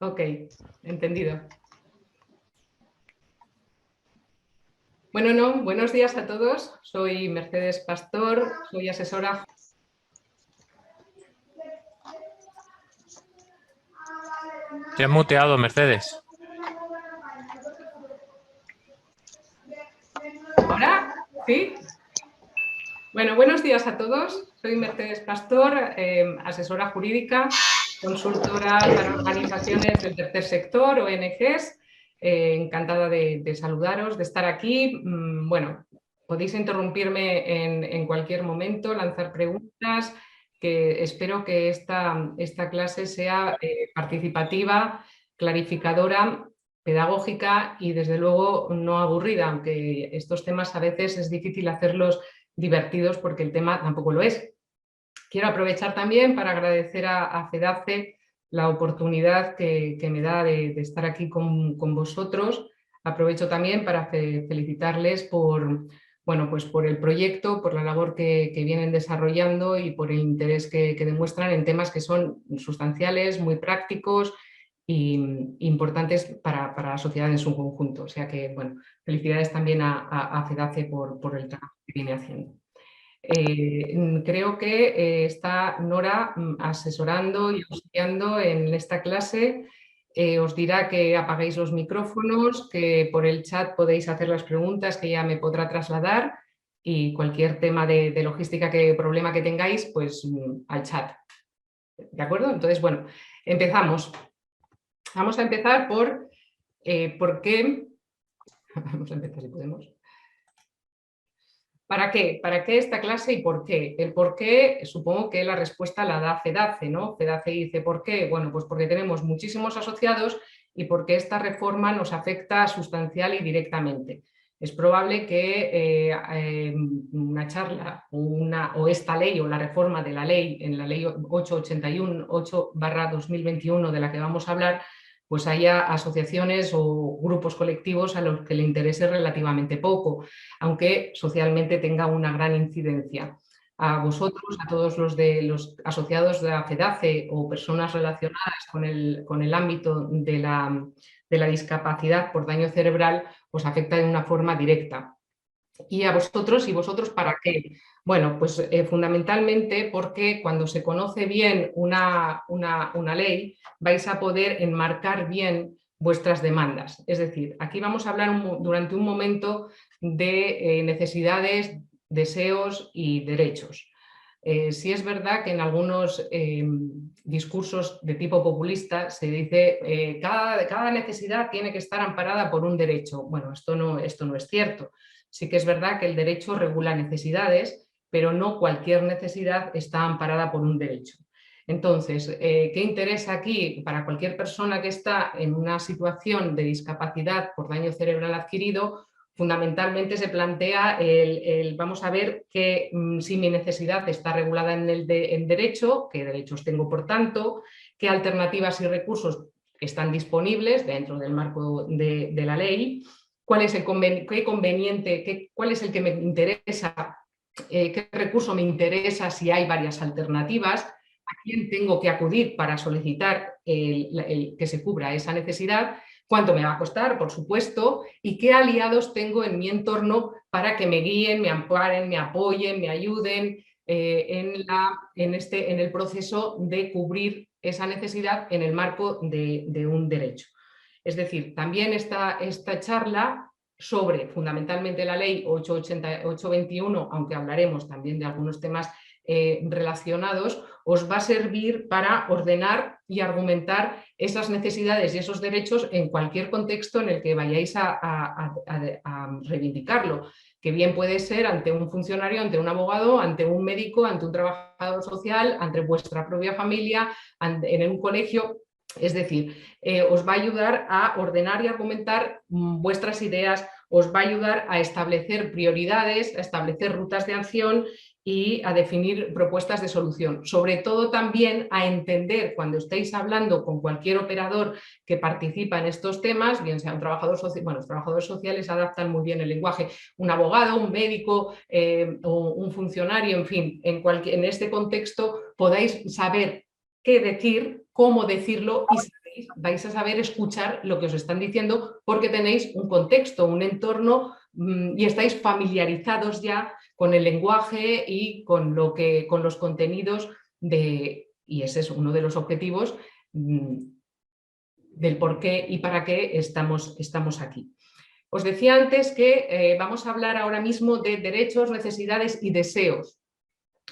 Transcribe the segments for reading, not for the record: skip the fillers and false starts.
Ok, entendido. Bueno, buenos días a todos. Soy Mercedes Pastor, soy asesora. Te has muteado, Mercedes. ¿Ahora? ¿Sí? Bueno, buenos días a todos. Soy Mercedes Pastor, asesora jurídica, consultora para organizaciones del tercer sector, ONGs. Encantada de saludaros, de estar aquí. Bueno, podéis interrumpirme en cualquier momento, lanzar preguntas, que espero que esta clase sea participativa, clarificadora, pedagógica y desde luego no aburrida, aunque estos temas a veces es difícil hacerlos divertidos porque el tema tampoco lo es. Quiero aprovechar también para agradecer a FEDACE la oportunidad que me da de estar aquí con vosotros. Aprovecho también para felicitarles bueno, pues por el proyecto, por la labor que vienen desarrollando y por el interés que demuestran en temas que son sustanciales, muy prácticos e importantes para la sociedad en su conjunto. O sea que, bueno, felicidades también a FEDACE por el trabajo que viene haciendo. Creo que está Nora asesorando y auxiliando en esta clase. Os dirá que apaguéis los micrófonos, que por el chat podéis hacer las preguntas que ella me podrá trasladar y cualquier tema de logística, problema que tengáis, pues al chat. ¿De acuerdo? Entonces, bueno, empezamos. Vamos a empezar por qué. Vamos a empezar si podemos. ¿Para qué? ¿Para qué esta clase y por qué? El por qué, supongo que la respuesta la da FEDACE, ¿no? FEDACE dice, ¿por qué? Bueno, pues porque tenemos muchísimos asociados y porque esta reforma nos afecta sustancial y directamente. Es probable que una charla o esta ley o la reforma de la ley, en la ley 881, 8/2021 de la que vamos a hablar, pues haya asociaciones o grupos colectivos a los que le interese relativamente poco, aunque socialmente tenga una gran incidencia. A vosotros, a todos los asociados de la FEDACE o personas relacionadas con el ámbito de la discapacidad por daño cerebral, os afecta de una forma directa. ¿Y a vosotros? ¿Y vosotros para qué? Bueno, pues fundamentalmente porque cuando se conoce bien una ley, vais a poder enmarcar bien vuestras demandas. Es decir, aquí vamos a hablar durante un momento de necesidades, deseos y derechos. Sí es verdad que en algunos discursos de tipo populista se dice cada necesidad tiene que estar amparada por un derecho. Bueno, esto no es cierto. Sí que es verdad que el derecho regula necesidades, pero no cualquier necesidad está amparada por un derecho. Entonces, ¿qué interesa aquí para cualquier persona que está en una situación de discapacidad por daño cerebral adquirido? Fundamentalmente se plantea vamos a ver que si mi necesidad está regulada en derecho, qué derechos tengo por tanto, qué alternativas y recursos están disponibles dentro del marco de la ley, cuál es el conveniente, cuál es el que me interesa, qué recurso me interesa si hay varias alternativas, a quién tengo que acudir para solicitar que se cubra esa necesidad, cuánto me va a costar, por supuesto, y qué aliados tengo en mi entorno para que me guíen, me amparen, me apoyen, me ayuden en el proceso de cubrir esa necesidad en el marco de un derecho. Es decir, también esta charla sobre fundamentalmente la ley 821, aunque hablaremos también de algunos temas relacionados, os va a servir para ordenar y argumentar esas necesidades y esos derechos en cualquier contexto en el que vayáis a reivindicarlo, que bien puede ser ante un funcionario, ante un abogado, ante un médico, ante un trabajador social, ante vuestra propia familia, en un colegio. Es decir, os va a ayudar a ordenar y argumentar vuestras ideas, os va a ayudar a establecer prioridades, a establecer rutas de acción y a definir propuestas de solución. Sobre todo también a entender cuando estéis hablando con cualquier operador que participa en estos temas, bien sea un trabajador social, bueno, los trabajadores sociales adaptan muy bien el lenguaje, un abogado, un médico o un funcionario, en fin, en este contexto podáis saber qué decir, cómo decirlo y saber vais a saber escuchar lo que os están diciendo porque tenéis un contexto, un entorno y estáis familiarizados ya con el lenguaje y con los contenidos y ese es uno de los objetivos del por qué y para qué estamos aquí. Os decía antes que vamos a hablar ahora mismo de derechos, necesidades y deseos.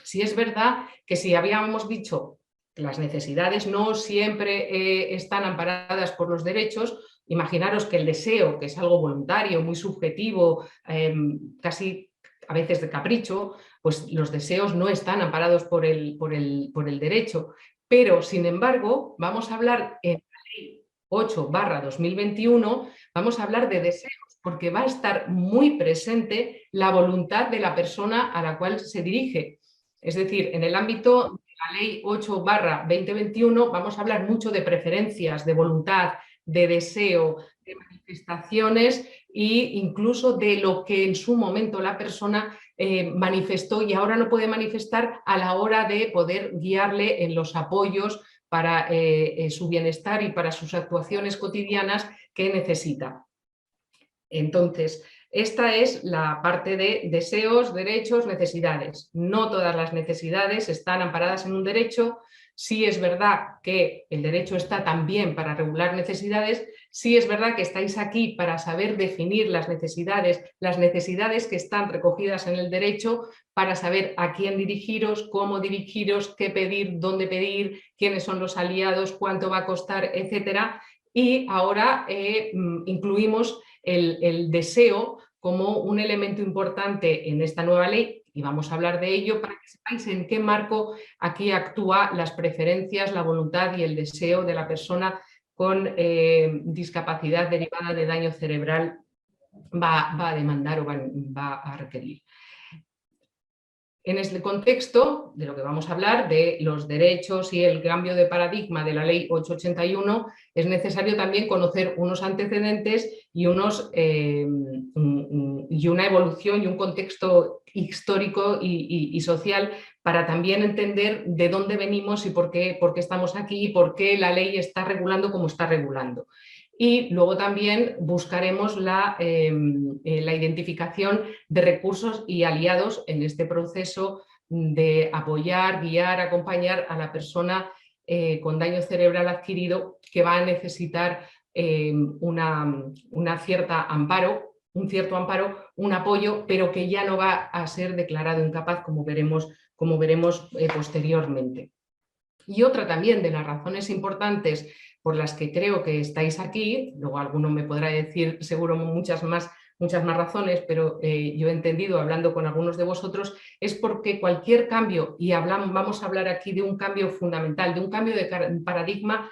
Sí es verdad que si habíamos dicho que las necesidades no siempre están amparadas por los derechos, imaginaros que el deseo, que es algo voluntario, muy subjetivo, casi a veces de capricho, pues los deseos no están amparados por el derecho. Pero, sin embargo, vamos a hablar en la ley 8/2021, vamos a hablar de deseos, porque va a estar muy presente la voluntad de la persona a la cual se dirige. Es decir, en el ámbito de la ley 8/2021 vamos a hablar mucho de preferencias, de voluntad, de deseo, de manifestaciones e incluso de lo que en su momento la persona manifestó y ahora no puede manifestar a la hora de poder guiarle en los apoyos para su bienestar y para sus actuaciones cotidianas que necesita. Entonces, esta es la parte de deseos, derechos, necesidades. No todas las necesidades están amparadas en un derecho. Sí es verdad que el derecho está también para regular necesidades. Sí es verdad que estáis aquí para saber definir las necesidades que están recogidas en el derecho, para saber a quién dirigiros, cómo dirigiros, qué pedir, dónde pedir, quiénes son los aliados, cuánto va a costar, etcétera. Y ahora incluimos el deseo como un elemento importante en esta nueva ley y vamos a hablar de ello para que sepáis en qué marco aquí actúa las preferencias, la voluntad y el deseo de la persona con discapacidad derivada de daño cerebral va a demandar o va a requerir. En este contexto de lo que vamos a hablar, de los derechos y el cambio de paradigma de la ley 881, es necesario también conocer unos antecedentes y, y una evolución y un contexto histórico y social para también entender de dónde venimos y por qué estamos aquí y por qué la ley está regulando como está regulando. Y luego también buscaremos la identificación de recursos y aliados en este proceso de apoyar, guiar, acompañar a la persona con daño cerebral adquirido que va a necesitar un cierto amparo, un apoyo, pero que ya no va a ser declarado incapaz, como veremos posteriormente. Y otra también de las razones importantes por las que creo que estáis aquí, luego alguno me podrá decir seguro muchas más razones, pero yo he entendido hablando con algunos de vosotros, es porque cualquier cambio, y vamos a hablar aquí de un cambio fundamental, de un cambio de paradigma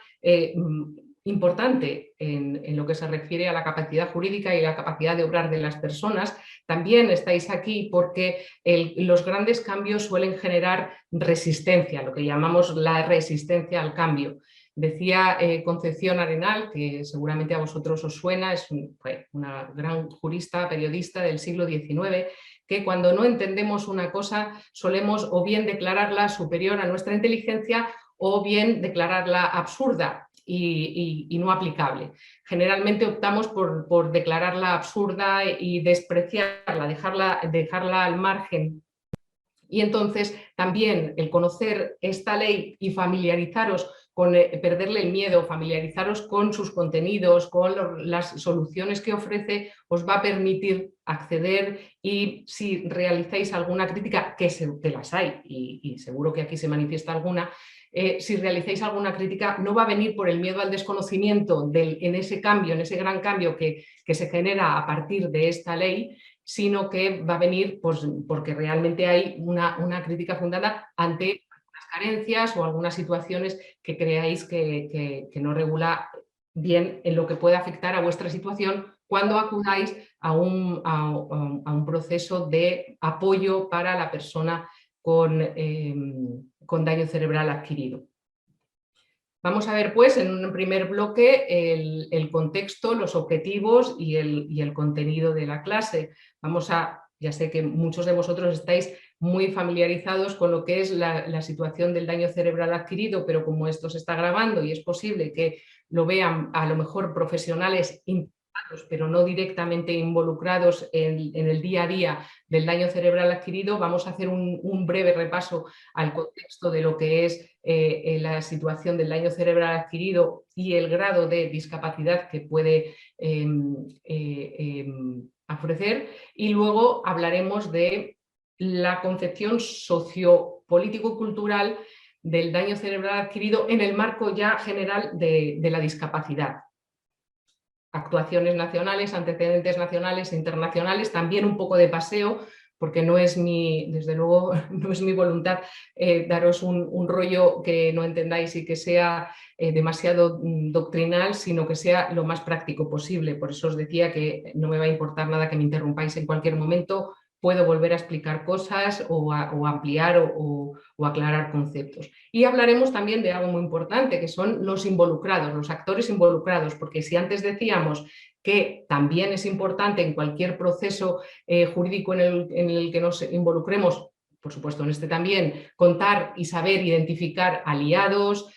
importante en lo que se refiere a la capacidad jurídica y la capacidad de obrar de las personas, también estáis aquí porque los grandes cambios suelen generar resistencia, lo que llamamos la resistencia al cambio. Decía Concepción Arenal, que seguramente a vosotros os suena, fue una gran jurista, periodista del siglo XIX, que cuando no entendemos una cosa solemos o bien declararla superior a nuestra inteligencia o bien declararla absurda y no aplicable. Generalmente optamos por declararla absurda y despreciarla, dejarla al margen. Y entonces también el conocer esta ley y familiarizaros con perderle el miedo, familiarizaros con sus contenidos, con las soluciones que ofrece, os va a permitir acceder y si realizáis alguna crítica, que las hay y seguro que aquí se manifiesta alguna, si realizáis alguna crítica no va a venir por el miedo al desconocimiento en ese cambio, en ese gran cambio que se genera a partir de esta ley, sino que va a venir pues, porque realmente hay una crítica fundada ante algunas carencias o algunas situaciones que creáis que no regula bien en lo que puede afectar a vuestra situación cuando acudáis a un proceso de apoyo para la persona con daño cerebral adquirido. Vamos a ver pues en un primer bloque el contexto, los objetivos y el contenido de la clase. Ya sé que muchos de vosotros estáis muy familiarizados con lo que es la situación del daño cerebral adquirido, pero como esto se está grabando y es posible que lo vean a lo mejor profesionales pero no directamente involucrados en el día a día del daño cerebral adquirido, vamos a hacer un breve repaso al contexto de lo que es la situación del daño cerebral adquirido y el grado de discapacidad que puede ofrecer, y luego hablaremos de la concepción sociopolítico-cultural del daño cerebral adquirido en el marco ya general de la discapacidad. Actuaciones nacionales, antecedentes nacionales e internacionales, también un poco de paseo, porque no es desde luego, no es mi voluntad daros un rollo que no entendáis y que sea demasiado doctrinal, sino que sea lo más práctico posible. Por eso os decía que no me va a importar nada que me interrumpáis en cualquier momento, puedo volver a explicar cosas o ampliar o aclarar conceptos. Y hablaremos también de algo muy importante, que son los involucrados, los actores involucrados, porque si antes decíamos que también es importante en cualquier proceso jurídico en el que nos involucremos, por supuesto en este también, contar y saber identificar aliados,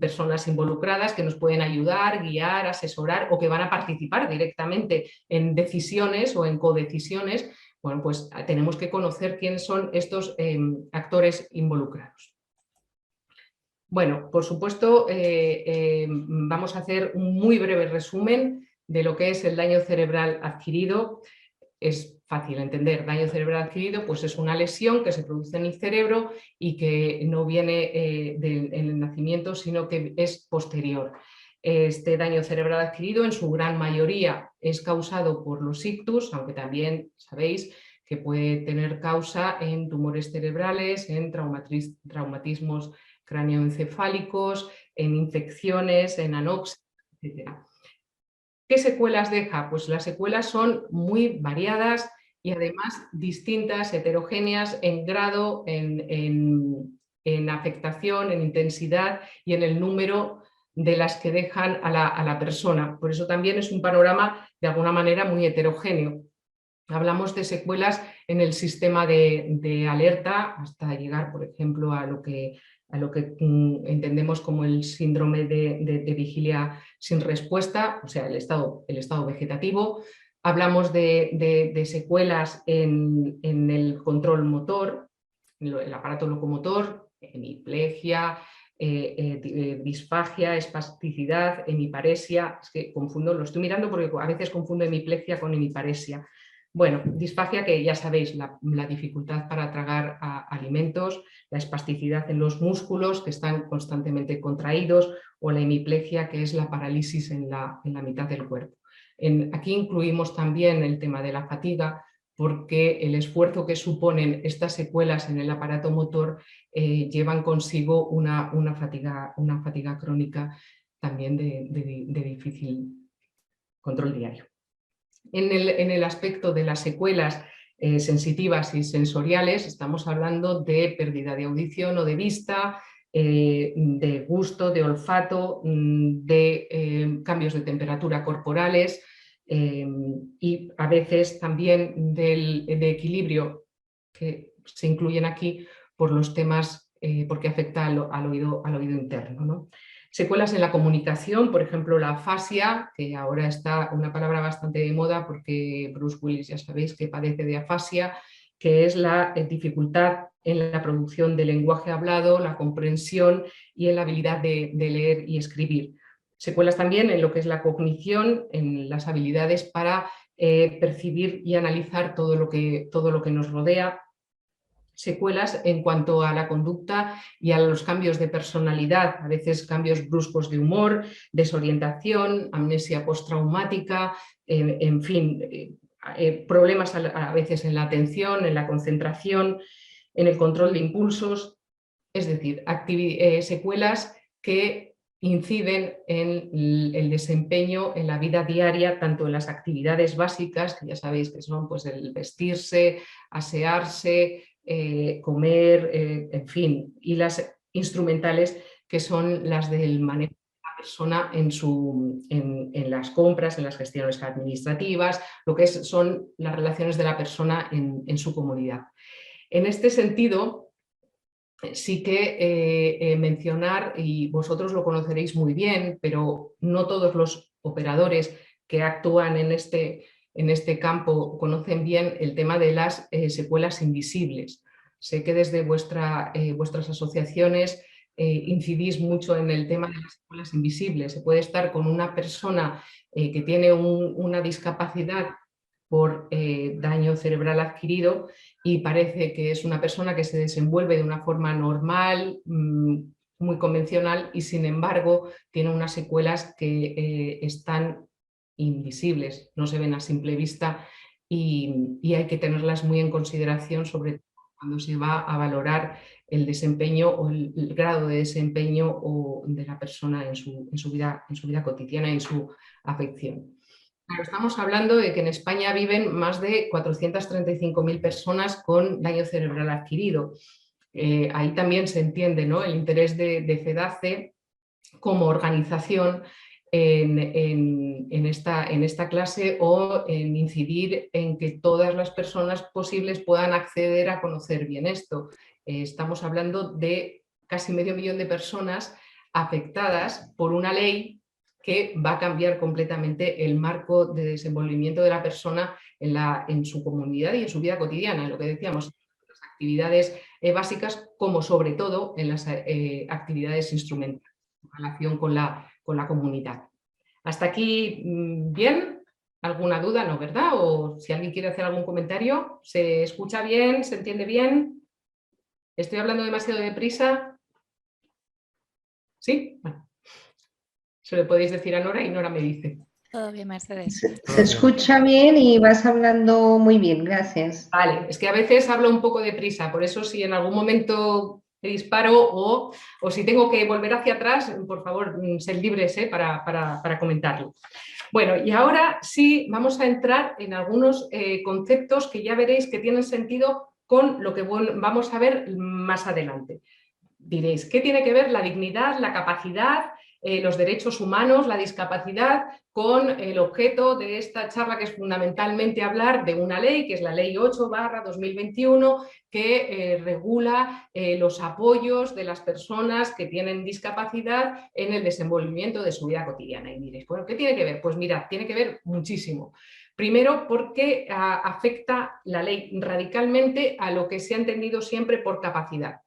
personas involucradas que nos pueden ayudar, guiar, asesorar o que van a participar directamente en decisiones o en codecisiones. Bueno, pues tenemos que conocer quiénes son estos actores involucrados. Bueno, por supuesto, vamos a hacer un muy breve resumen de lo que es el daño cerebral adquirido. Es fácil entender, daño cerebral adquirido pues es una lesión que se produce en el cerebro y que no viene en el nacimiento, sino que es posterior. Este daño cerebral adquirido en su gran mayoría es causado por los ictus, aunque también sabéis que puede tener causa en tumores cerebrales, en traumatismos cráneoencefálicos, en infecciones, en anoxia, etc. ¿Qué secuelas deja? Pues las secuelas son muy variadas y además distintas, heterogéneas en grado, en afectación, en intensidad y en el número de las que dejan a la persona. Por eso también es un panorama de alguna manera muy heterogéneo. Hablamos de secuelas en el sistema de alerta hasta llegar, por ejemplo, a lo que entendemos como el síndrome de vigilia sin respuesta, o sea, el estado vegetativo. Hablamos de secuelas en el control motor, el aparato locomotor, hemiplegia, disfagia, espasticidad, hemiparesia. Es que confundo, lo estoy mirando porque a veces confundo hemiplegia con hemiparesia. Bueno, disfagia, que ya sabéis, la dificultad para tragar alimentos, la espasticidad en los músculos que están constantemente contraídos, o la hemiplegia, que es la parálisis en la mitad del cuerpo. Aquí incluimos también el tema de la fatiga, porque el esfuerzo que suponen estas secuelas en el aparato motor llevan consigo una fatiga crónica también de difícil control diario. En el aspecto de las secuelas sensitivas y sensoriales, estamos hablando de pérdida de audición o de vista, de gusto, de olfato, de cambios de temperatura corporales y a veces también de equilibrio, que se incluyen aquí por los temas, porque afecta al oído interno, ¿no? Secuelas en la comunicación, por ejemplo la afasia, que ahora está una palabra bastante de moda porque Bruce Willis ya sabéis que padece de afasia, que es la dificultad en la producción de lenguaje hablado, la comprensión y en la habilidad de leer y escribir. Secuelas también en lo que es la cognición, en las habilidades para percibir y analizar todo lo que nos rodea. Secuelas en cuanto a la conducta y a los cambios de personalidad, a veces cambios bruscos de humor, desorientación, amnesia postraumática, en fin, problemas a veces en la atención, en la concentración, en el control de impulsos, es decir, secuelas que inciden en el desempeño en la vida diaria, tanto en las actividades básicas, que ya sabéis que son pues, el vestirse, asearse, comer, en fin, y las instrumentales, que son las del manejo de la persona en las compras, en las gestiones administrativas, lo que son las relaciones de la persona en su comunidad. En este sentido, sí que mencionar, y vosotros lo conoceréis muy bien, pero no todos los operadores que actúan en este campo conocen bien el tema de las secuelas invisibles. Sé que desde vuestras asociaciones incidís mucho en el tema de las secuelas invisibles. Se puede estar con una persona que tiene una discapacidad por daño cerebral adquirido y parece que es una persona que se desenvuelve de una forma normal, muy convencional, y sin embargo tiene unas secuelas que están invisibles, no se ven a simple vista y hay que tenerlas muy en consideración, sobre todo cuando se va a valorar el desempeño o el grado de desempeño de la persona en su vida cotidiana y en su afección. Claro, estamos hablando de que en España viven más de 435.000 personas con daño cerebral adquirido. Ahí también se entiende, ¿no?, el interés de FEDACE como organización en esta clase, o en incidir en que todas las personas posibles puedan acceder a conocer bien esto. Estamos hablando de casi medio millón de personas afectadas por una ley que va a cambiar completamente el marco de desenvolvimiento de la persona en su comunidad y en su vida cotidiana, en lo que decíamos, las actividades básicas, como sobre todo en las actividades instrumentales en relación con la comunidad. Hasta aquí, ¿bien? ¿Alguna duda? No, ¿verdad? O si alguien quiere hacer algún comentario. ¿Se escucha bien? ¿Se entiende bien? ¿Estoy hablando demasiado deprisa? ¿Sí? Bueno. Se lo podéis decir a Nora y Nora me dice. Todo bien, Mercedes. Se escucha bien y vas hablando muy bien, gracias. Vale, es que a veces hablo un poco deprisa, por eso si en algún momento me disparo o si tengo que volver hacia atrás, por favor, sed libres para comentarlo. Bueno, y ahora sí vamos a entrar en algunos conceptos que ya veréis que tienen sentido con lo que vamos a ver más adelante. Diréis, ¿qué tiene que ver la dignidad, la capacidad, los derechos humanos, la discapacidad con el objeto de esta charla, que es fundamentalmente hablar de una ley, que es la Ley 8/2021, que regula los apoyos de las personas que tienen discapacidad en el desenvolvimiento de su vida cotidiana? Y diréis, bueno, ¿qué tiene que ver? Pues mirad, tiene que ver muchísimo. Primero, porque afecta la ley radicalmente a lo que se ha entendido siempre por capacidad,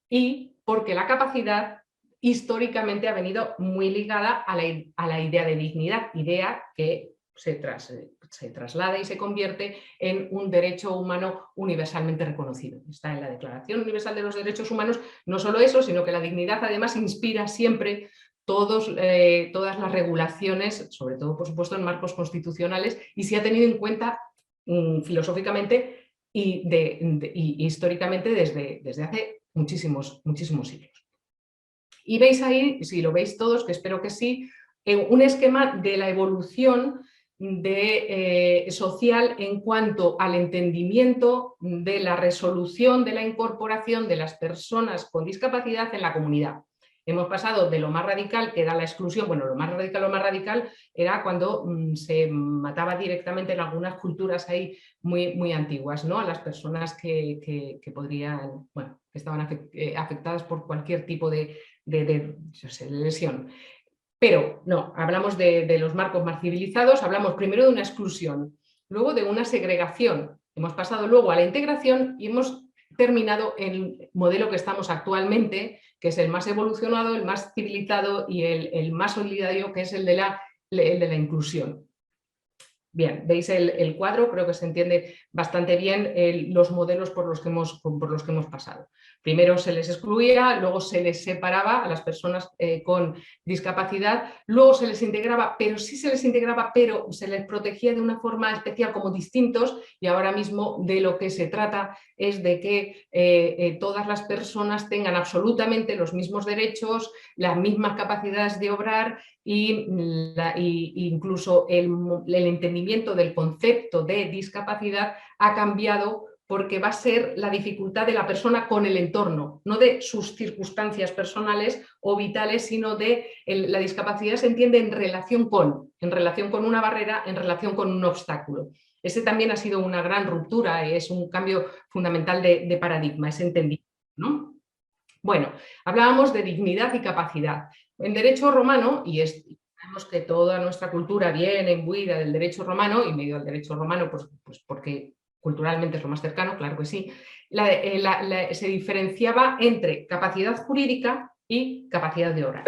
y porque la capacidad históricamente ha venido muy ligada a la idea de dignidad, idea que se traslada y se convierte en un derecho humano universalmente reconocido. Está en la Declaración Universal de los Derechos Humanos. No solo eso, sino que la dignidad además inspira siempre todas las regulaciones, sobre todo por supuesto en marcos constitucionales, y se ha tenido en cuenta filosóficamente y históricamente desde hace muchísimos siglos. Y veis ahí, si lo veis todos, que espero que sí, un esquema de la evolución social en cuanto al entendimiento de la resolución de la incorporación de las personas con discapacidad en la comunidad. Hemos pasado de lo más radical, que era la exclusión. Bueno, lo más radical era cuando se mataba directamente en algunas culturas ahí muy antiguas, ¿no?, a las personas que podrían, bueno, que estaban afectadas por cualquier tipo de lesión. Pero no, hablamos de los marcos más civilizados, hablamos primero de una exclusión, luego de una segregación, hemos pasado luego a la integración y hemos terminado en el modelo que estamos actualmente, que es el más evolucionado, el más civilizado y el más solidario, que es el de la inclusión. Bien, veis el cuadro, creo que se entiende bastante bien los modelos por los que hemos pasado. Primero se les excluía, luego se les separaba a las personas con discapacidad, luego se les integraba, pero se les protegía de una forma especial como distintos, y ahora mismo de lo que se trata es de que todas las personas tengan absolutamente los mismos derechos, las mismas capacidades de obrar, y incluso el entendimiento del concepto de discapacidad ha cambiado, porque va a ser la dificultad de la persona con el entorno, no de sus circunstancias personales o vitales, sino de la discapacidad se entiende en relación con una barrera, en relación con un obstáculo. Ese también ha sido una gran ruptura, es un cambio fundamental de paradigma, ese entendimiento, ¿no? Bueno, hablábamos de dignidad y capacidad. En derecho romano, y sabemos que toda nuestra cultura viene imbuida del derecho romano, y medio del derecho romano, pues porque culturalmente es lo más cercano, claro que sí, se diferenciaba entre capacidad jurídica y capacidad de obrar.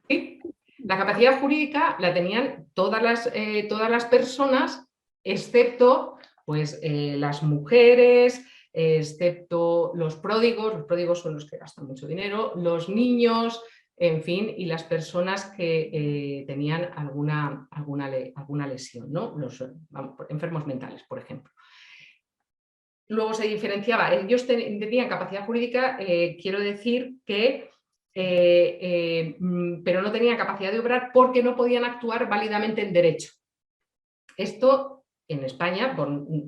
¿Sí? La capacidad jurídica la tenían todas las personas, excepto pues, las mujeres, excepto los pródigos son los que gastan mucho dinero, los niños, en fin, y las personas que tenían alguna lesión, ¿no? Los enfermos mentales, por ejemplo. Luego se diferenciaba, ellos tenían capacidad jurídica, quiero decir que pero no tenían capacidad de obrar porque no podían actuar válidamente en derecho. Esto en España,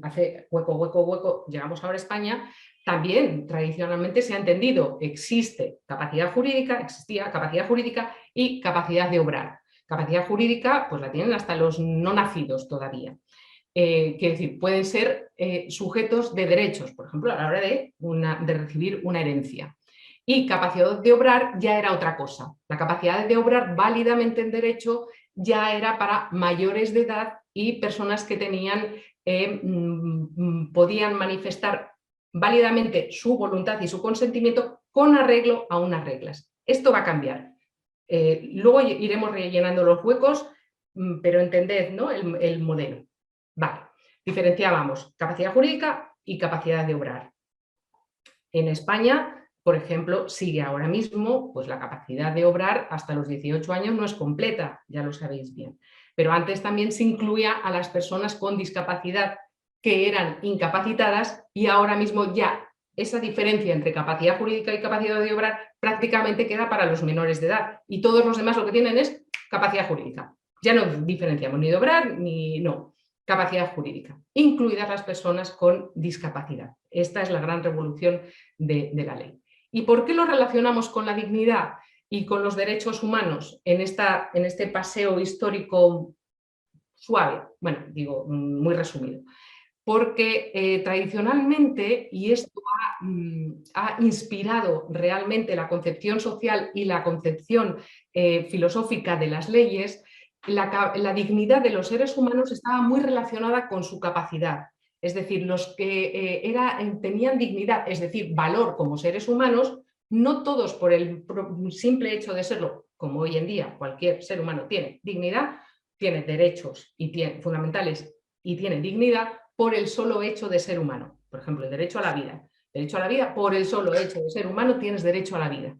hace hueco, llegamos ahora a España, también tradicionalmente se ha entendido, existía capacidad jurídica y capacidad de obrar. Capacidad jurídica pues la tienen hasta los no nacidos todavía. Quiero decir, pueden ser sujetos de derechos, por ejemplo, a la hora de recibir una herencia. Y capacidad de obrar ya era otra cosa. La capacidad de obrar válidamente en derecho ya era para mayores de edad y personas que podían manifestar válidamente su voluntad y su consentimiento con arreglo a unas reglas. Esto va a cambiar. Luego iremos rellenando los huecos, pero entended, ¿no? el modelo. Vale, diferenciábamos capacidad jurídica y capacidad de obrar. En España, por ejemplo, sigue ahora mismo, pues la capacidad de obrar hasta los 18 años no es completa, ya lo sabéis bien. Pero antes también se incluía a las personas con discapacidad que eran incapacitadas y ahora mismo ya esa diferencia entre capacidad jurídica y capacidad de obrar prácticamente queda para los menores de edad y todos los demás lo que tienen es capacidad jurídica. Ya no diferenciamos ni de obrar ni no. Capacidad jurídica, incluidas las personas con discapacidad. Esta es la gran revolución de la ley. ¿Y por qué lo relacionamos con la dignidad y con los derechos humanos en este paseo histórico suave? Bueno, digo, muy resumido. Porque tradicionalmente, y esto ha inspirado realmente la concepción social y la concepción filosófica de las leyes, la dignidad de los seres humanos estaba muy relacionada con su capacidad. Es decir, los que tenían dignidad, es decir, valor como seres humanos, no todos por el simple hecho de serlo, como hoy en día cualquier ser humano tiene dignidad, tiene derechos fundamentales y tiene dignidad por el solo hecho de ser humano. Por ejemplo, el derecho a la vida. Derecho a la vida, por el solo hecho de ser humano tienes derecho a la vida.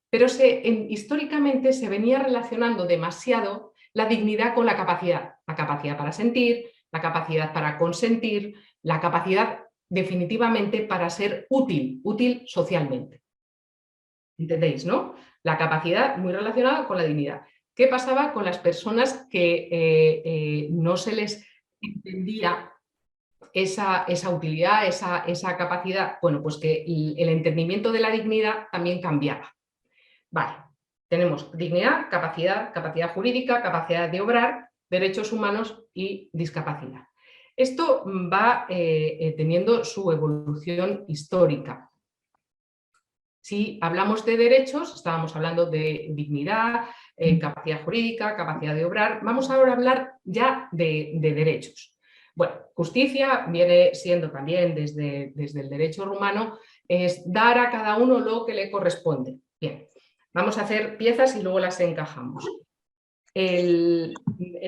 Pero históricamente se venía relacionando demasiado la dignidad con la capacidad para sentir, la capacidad para consentir, la capacidad definitivamente para ser útil socialmente. ¿Entendéis, no? La capacidad muy relacionada con la dignidad. ¿Qué pasaba con las personas que no se les entendía esa utilidad, esa capacidad? Bueno, pues que el entendimiento de la dignidad también cambiaba. Vale, tenemos dignidad, capacidad jurídica, capacidad de obrar, derechos humanos y discapacidad. Esto va teniendo su evolución histórica. Si hablamos de derechos, estábamos hablando de dignidad, capacidad jurídica, capacidad de obrar. Vamos ahora a hablar ya de derechos. Bueno, justicia viene siendo también desde el derecho romano, es dar a cada uno lo que le corresponde. Bien. Vamos a hacer piezas y luego las encajamos. En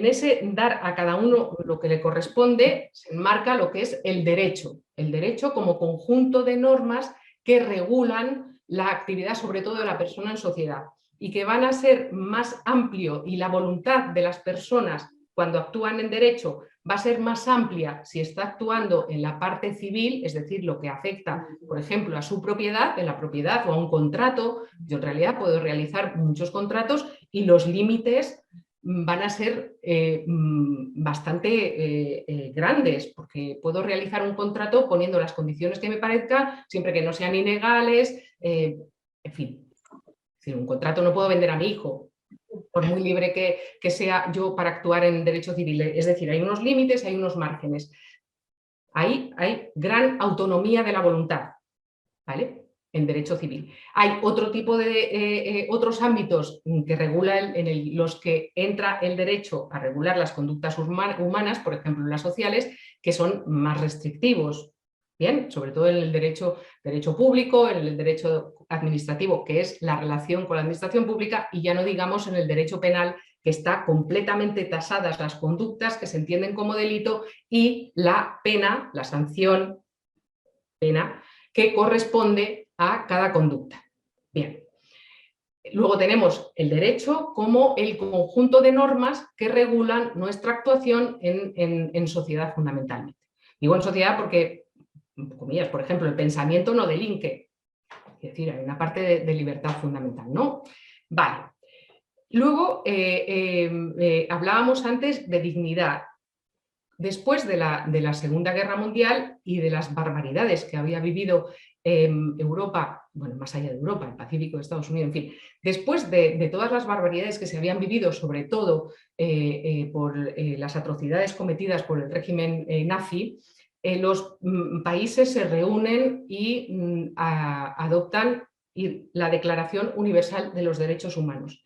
ese dar a cada uno lo que le corresponde se enmarca lo que es el derecho como conjunto de normas que regulan la actividad, sobre todo de la persona en sociedad, y que van a ser más amplio y la voluntad de las personas cuando actúan en derecho va a ser más amplia si está actuando en la parte civil, es decir, lo que afecta, por ejemplo, a su propiedad, en la propiedad o a un contrato. Yo en realidad puedo realizar muchos contratos y los límites van a ser bastante grandes, porque puedo realizar un contrato poniendo las condiciones que me parezcan, siempre que no sean ilegales, en fin. Un contrato no puedo vender a mi hijo por muy libre que sea yo para actuar en derecho civil. Es decir, hay unos límites, hay unos márgenes. Ahí hay gran autonomía de la voluntad, ¿vale? En derecho civil. Hay otro tipo de otros ámbitos que regulan los que entra el derecho a regular las conductas humanas, por ejemplo las sociales, que son más restrictivos. Bien, sobre todo en el derecho público, en el derecho administrativo, que es la relación con la administración pública, y ya no digamos en el derecho penal, que está completamente tasadas las conductas que se entienden como delito y la pena, la sanción, pena, que corresponde a cada conducta. Bien. Luego tenemos el derecho como el conjunto de normas que regulan nuestra actuación en sociedad fundamentalmente. Digo en sociedad porque, comillas, por ejemplo, el pensamiento no delinque. Es decir, hay una parte de libertad fundamental, ¿no? Vale. Luego, hablábamos antes de dignidad. Después de la Segunda Guerra Mundial y de las barbaridades que había vivido Europa, bueno, más allá de Europa, el Pacífico de Estados Unidos, en fin, después de todas las barbaridades que se habían vivido, sobre todo por las atrocidades cometidas por el régimen nazi, los países se reúnen y adoptan la Declaración Universal de los Derechos Humanos,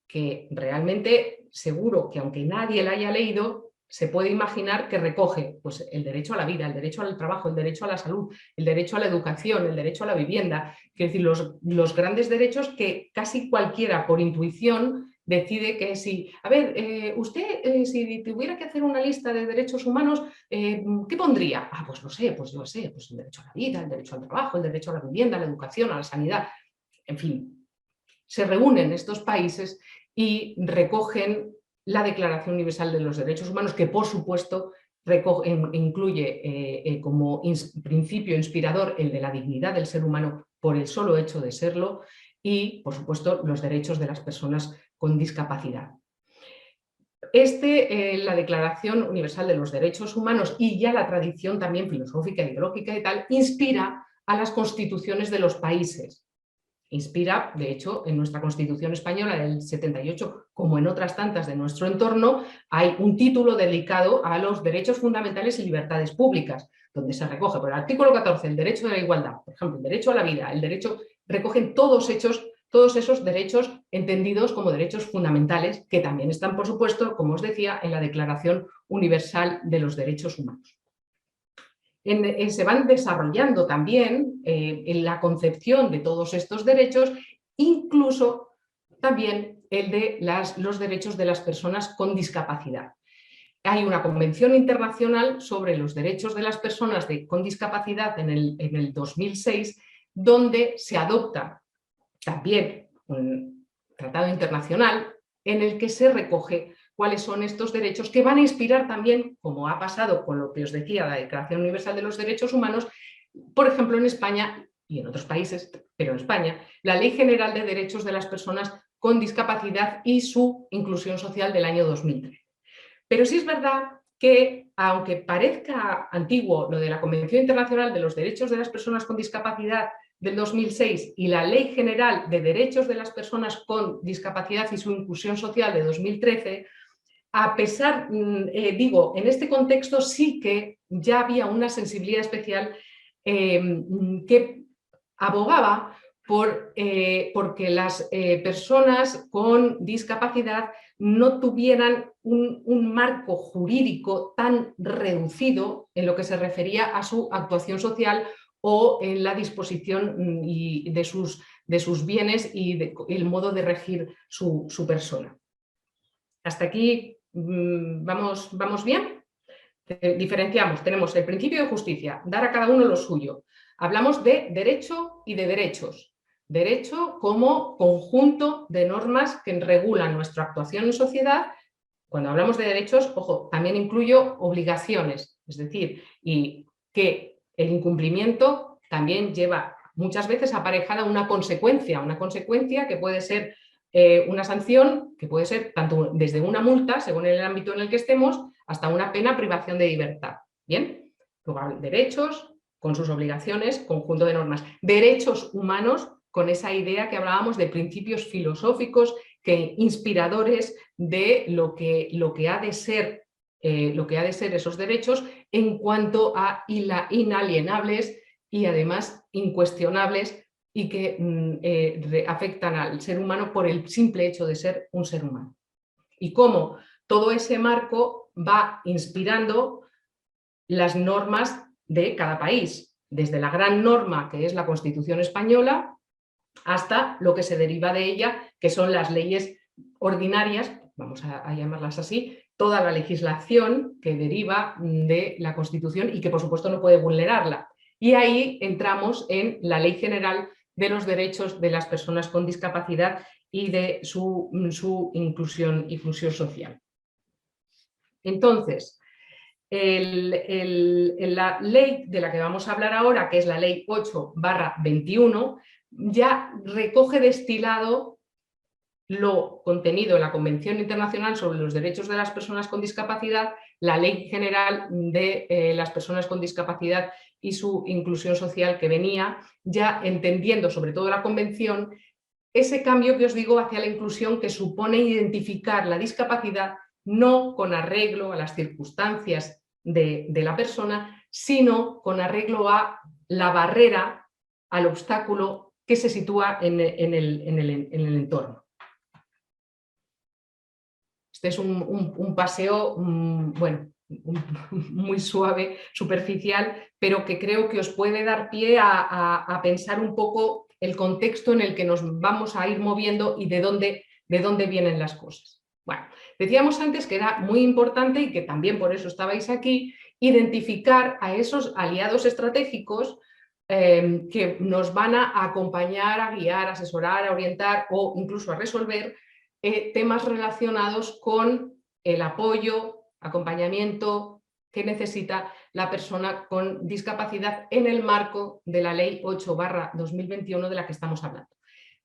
que realmente seguro que aunque nadie la haya leído, se puede imaginar que recoge pues, el derecho a la vida, el derecho al trabajo, el derecho a la salud, el derecho a la educación, el derecho a la vivienda, es decir, los grandes derechos que casi cualquiera por intuición decide que si, a ver, usted si tuviera que hacer una lista de derechos humanos, ¿qué pondría? Ah, pues no sé, pues yo sé, pues el derecho a la vida, el derecho al trabajo, el derecho a la vivienda, a la educación, a la sanidad, en fin. Se reúnen estos países y recogen la Declaración Universal de los Derechos Humanos, que por supuesto incluye como principio inspirador el de la dignidad del ser humano por el solo hecho de serlo y, por supuesto, los derechos de las personas con discapacidad. La Declaración Universal de los Derechos Humanos y ya la tradición también filosófica, ideológica y tal, inspira a las constituciones de los países. Inspira, de hecho, en nuestra Constitución española del 78, como en otras tantas de nuestro entorno, hay un título dedicado a los derechos fundamentales y libertades públicas, donde se recoge por el artículo 14 el derecho de la igualdad, por ejemplo, el derecho a la vida, el derecho, recogen todos esos derechos entendidos como derechos fundamentales, que también están, por supuesto, como os decía, en la Declaración Universal de los Derechos Humanos. Se van desarrollando también en la concepción de todos estos derechos, incluso también el de los derechos de las personas con discapacidad. Hay una convención internacional sobre los derechos de las personas con discapacidad en el 2006, donde se adopta también un tratado internacional en el que se recoge cuáles son estos derechos que van a inspirar también, como ha pasado con lo que os decía, la Declaración Universal de los Derechos Humanos, por ejemplo en España y en otros países, pero en España, la Ley General de Derechos de las Personas con Discapacidad y su inclusión social del año 2013. Pero sí es verdad que, aunque parezca antiguo lo de la Convención Internacional de los Derechos de las Personas con Discapacidad del 2006 y la Ley General de Derechos de las Personas con Discapacidad y su inclusión social de 2013, a pesar, digo, en este contexto sí que ya había una sensibilidad especial que abogaba porque las personas con discapacidad no tuvieran un marco jurídico tan reducido en lo que se refería a su actuación social o en la disposición de sus bienes y el modo de regir su persona. Hasta aquí vamos bien. Diferenciamos, tenemos el principio de justicia, dar a cada uno lo suyo. Hablamos de derecho y de derechos. Derecho como conjunto de normas que regulan nuestra actuación en sociedad. Cuando hablamos de derechos, ojo, también incluyo obligaciones, es decir, y que el incumplimiento también lleva muchas veces aparejada una consecuencia que puede ser una sanción, que puede ser tanto desde una multa, según el ámbito en el que estemos, hasta una pena privación de libertad. ¿Bien? Luego, derechos con sus obligaciones, conjunto de normas. Derechos humanos con esa idea que hablábamos de principios filosóficos que inspiradores de lo que ha de ser esos derechos en cuanto a inalienables y además incuestionables y que afectan al ser humano por el simple hecho de ser un ser humano. Y cómo todo ese marco va inspirando las normas de cada país, desde la gran norma que es la Constitución española hasta lo que se deriva de ella, que son las leyes ordinarias, vamos a llamarlas así, toda la legislación que deriva de la Constitución y que por supuesto no puede vulnerarla. Y ahí entramos en la Ley General de los Derechos de las Personas con Discapacidad y de su inclusión social. Entonces, la ley de la que vamos a hablar ahora, que es la Ley 8/21, ya recoge destilado lo contenido en la Convención Internacional sobre los Derechos de las Personas con Discapacidad, la Ley General de las Personas con Discapacidad y su inclusión social, que venía ya entendiendo, sobre todo la Convención, ese cambio que os digo hacia la inclusión, que supone identificar la discapacidad no con arreglo a las circunstancias de la persona, sino con arreglo a la barrera, al obstáculo que se sitúa en el entorno. Este es un paseo, bueno, muy suave, superficial, pero que creo que os puede dar pie a pensar un poco el contexto en el que nos vamos a ir moviendo y de dónde vienen las cosas. Bueno, decíamos antes que era muy importante, y que también por eso estabais aquí, identificar a esos aliados estratégicos que nos van a acompañar, a guiar, a asesorar, a orientar o incluso a resolver temas relacionados con el apoyo, acompañamiento que necesita la persona con discapacidad en el marco de la Ley 8/2021 de la que estamos hablando.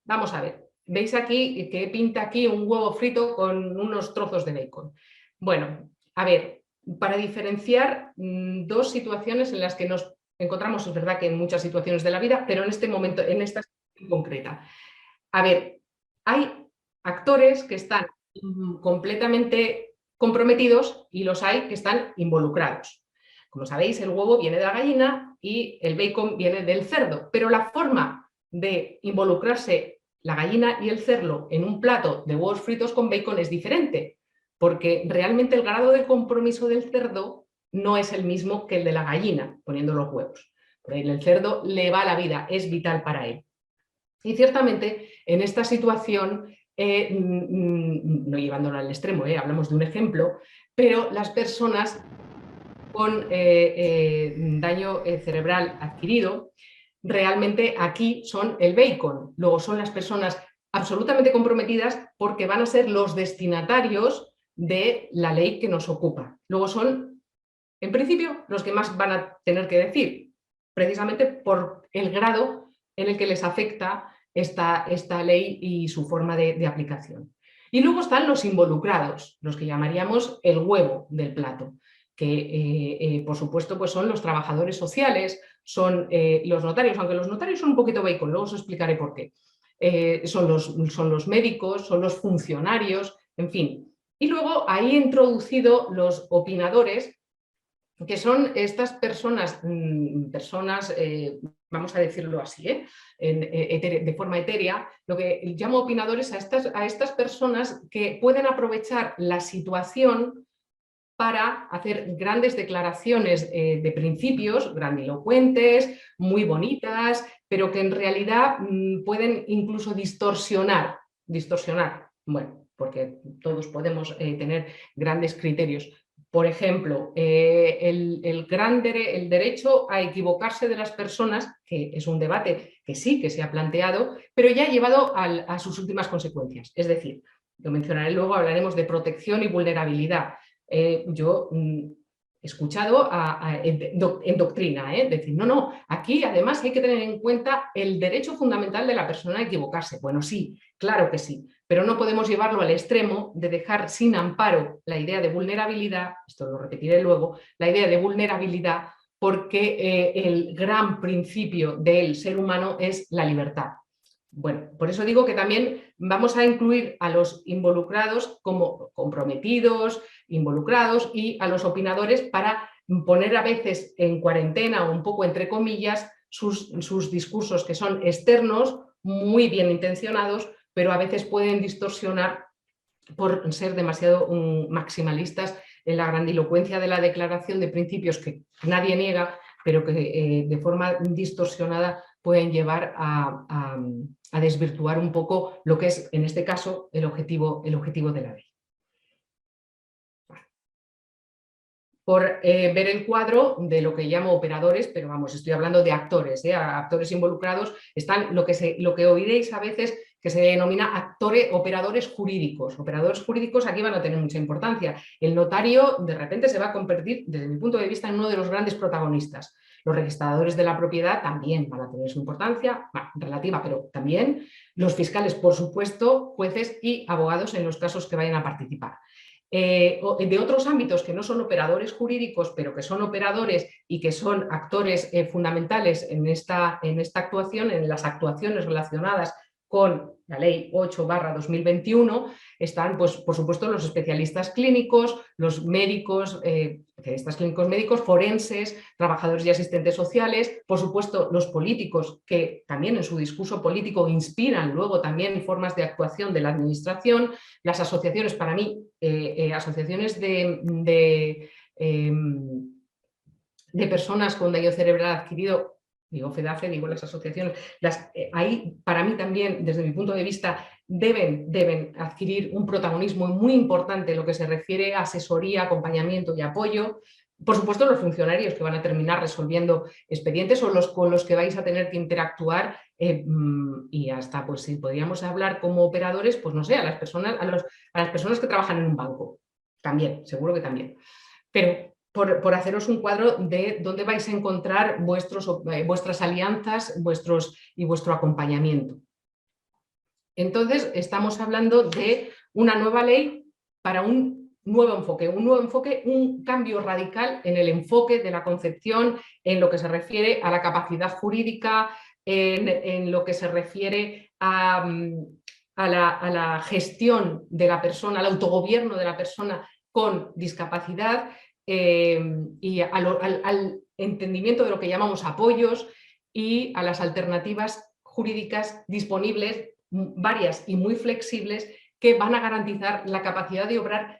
Vamos a ver, veis aquí que pinta aquí un huevo frito con unos trozos de bacon. Bueno, a ver, para diferenciar dos situaciones en las que nos encontramos, es verdad que en muchas situaciones de la vida, pero en este momento, en esta situación concreta. A ver, hay actores que están completamente comprometidos y los hay que están involucrados. Como sabéis, el huevo viene de la gallina y el bacon viene del cerdo, pero la forma de involucrarse la gallina y el cerdo en un plato de huevos fritos con bacon es diferente, porque realmente el grado de compromiso del cerdo no es el mismo que el de la gallina poniendo los huevos. Por ahí el cerdo le va la vida, es vital para él. Y ciertamente en esta situación, no llevándolo al extremo, hablamos de un ejemplo, pero las personas con daño cerebral adquirido, realmente aquí son el bacon. Luego son las personas absolutamente comprometidas porque van a ser los destinatarios de la ley que nos ocupa. Luego son, en principio, los que más van a tener que decir, precisamente por el grado en el que les afecta esta ley y su forma de aplicación. Y luego están los involucrados, los que llamaríamos el huevo del plato, que por supuesto pues son los trabajadores sociales, son los notarios, aunque los notarios son un poquito bacon, luego os explicaré por qué. Son los médicos, son los funcionarios, en fin. Y luego ahí he introducido los opinadores, que son estas personas, vamos a decirlo así, de forma etérea, lo que llamo opinadores a estas personas que pueden aprovechar la situación para hacer grandes declaraciones de principios, grandilocuentes, muy bonitas, pero que en realidad pueden incluso distorsionar, bueno, porque todos podemos tener grandes criterios. Por ejemplo, el derecho a equivocarse de las personas, que es un debate que sí que se ha planteado, pero ya ha llevado a sus últimas consecuencias. Es decir, lo mencionaré luego, hablaremos de protección y vulnerabilidad. Yo he escuchado en doctrina decir, no, aquí además hay que tener en cuenta el derecho fundamental de la persona a equivocarse. Bueno, sí, claro que sí, pero no podemos llevarlo al extremo de dejar sin amparo la idea de vulnerabilidad, esto lo repetiré luego, la idea de vulnerabilidad, porque el gran principio del ser humano es la libertad. Bueno, por eso digo que también vamos a incluir a los involucrados como comprometidos, involucrados, y a los opinadores para poner a veces en cuarentena o un poco entre comillas sus discursos, que son externos, muy bien intencionados, pero a veces pueden distorsionar por ser demasiado maximalistas en la grandilocuencia de la declaración de principios que nadie niega, pero que de forma distorsionada pueden llevar a desvirtuar un poco lo que es, en este caso, el objetivo de la ley. Por ver el cuadro de lo que llamo operadores, pero vamos, estoy hablando de actores, actores involucrados, están lo que oiréis a veces que se denomina operadores jurídicos. Operadores jurídicos aquí van a tener mucha importancia. El notario de repente se va a convertir, desde mi punto de vista, en uno de los grandes protagonistas. Los registradores de la propiedad también van a tener su importancia, relativa, pero también los fiscales, por supuesto, jueces y abogados en los casos que vayan a participar. De otros ámbitos que no son operadores jurídicos, pero que son operadores y que son actores fundamentales en esta actuación, en las actuaciones relacionadas con la Ley 8/2021, están, pues, por supuesto, los especialistas clínicos, los médicos, especialistas clínicos médicos, forenses, trabajadores y asistentes sociales, por supuesto, los políticos, que también en su discurso político inspiran luego también formas de actuación de la administración, las asociaciones, para mí, asociaciones de personas con daño cerebral adquirido, digo FEDACE, digo las asociaciones, ahí para mí también, desde mi punto de vista, deben adquirir un protagonismo muy importante en lo que se refiere a asesoría, acompañamiento y apoyo. Por supuesto, los funcionarios que van a terminar resolviendo expedientes o los con los que vais a tener que interactuar, y hasta, pues si podríamos hablar como operadores, pues no sé, a las personas que trabajan en un banco. También, seguro que también. Pero por haceros un cuadro de dónde vais a encontrar vuestras alianzas y vuestro acompañamiento. Entonces, estamos hablando de una nueva ley para un nuevo enfoque, un cambio radical en el enfoque de la concepción, en lo que se refiere a la capacidad jurídica, en lo que se refiere a la gestión de la persona, al autogobierno de la persona con discapacidad, y al entendimiento de lo que llamamos apoyos y a las alternativas jurídicas disponibles, varias y muy flexibles, que van a garantizar la capacidad de obrar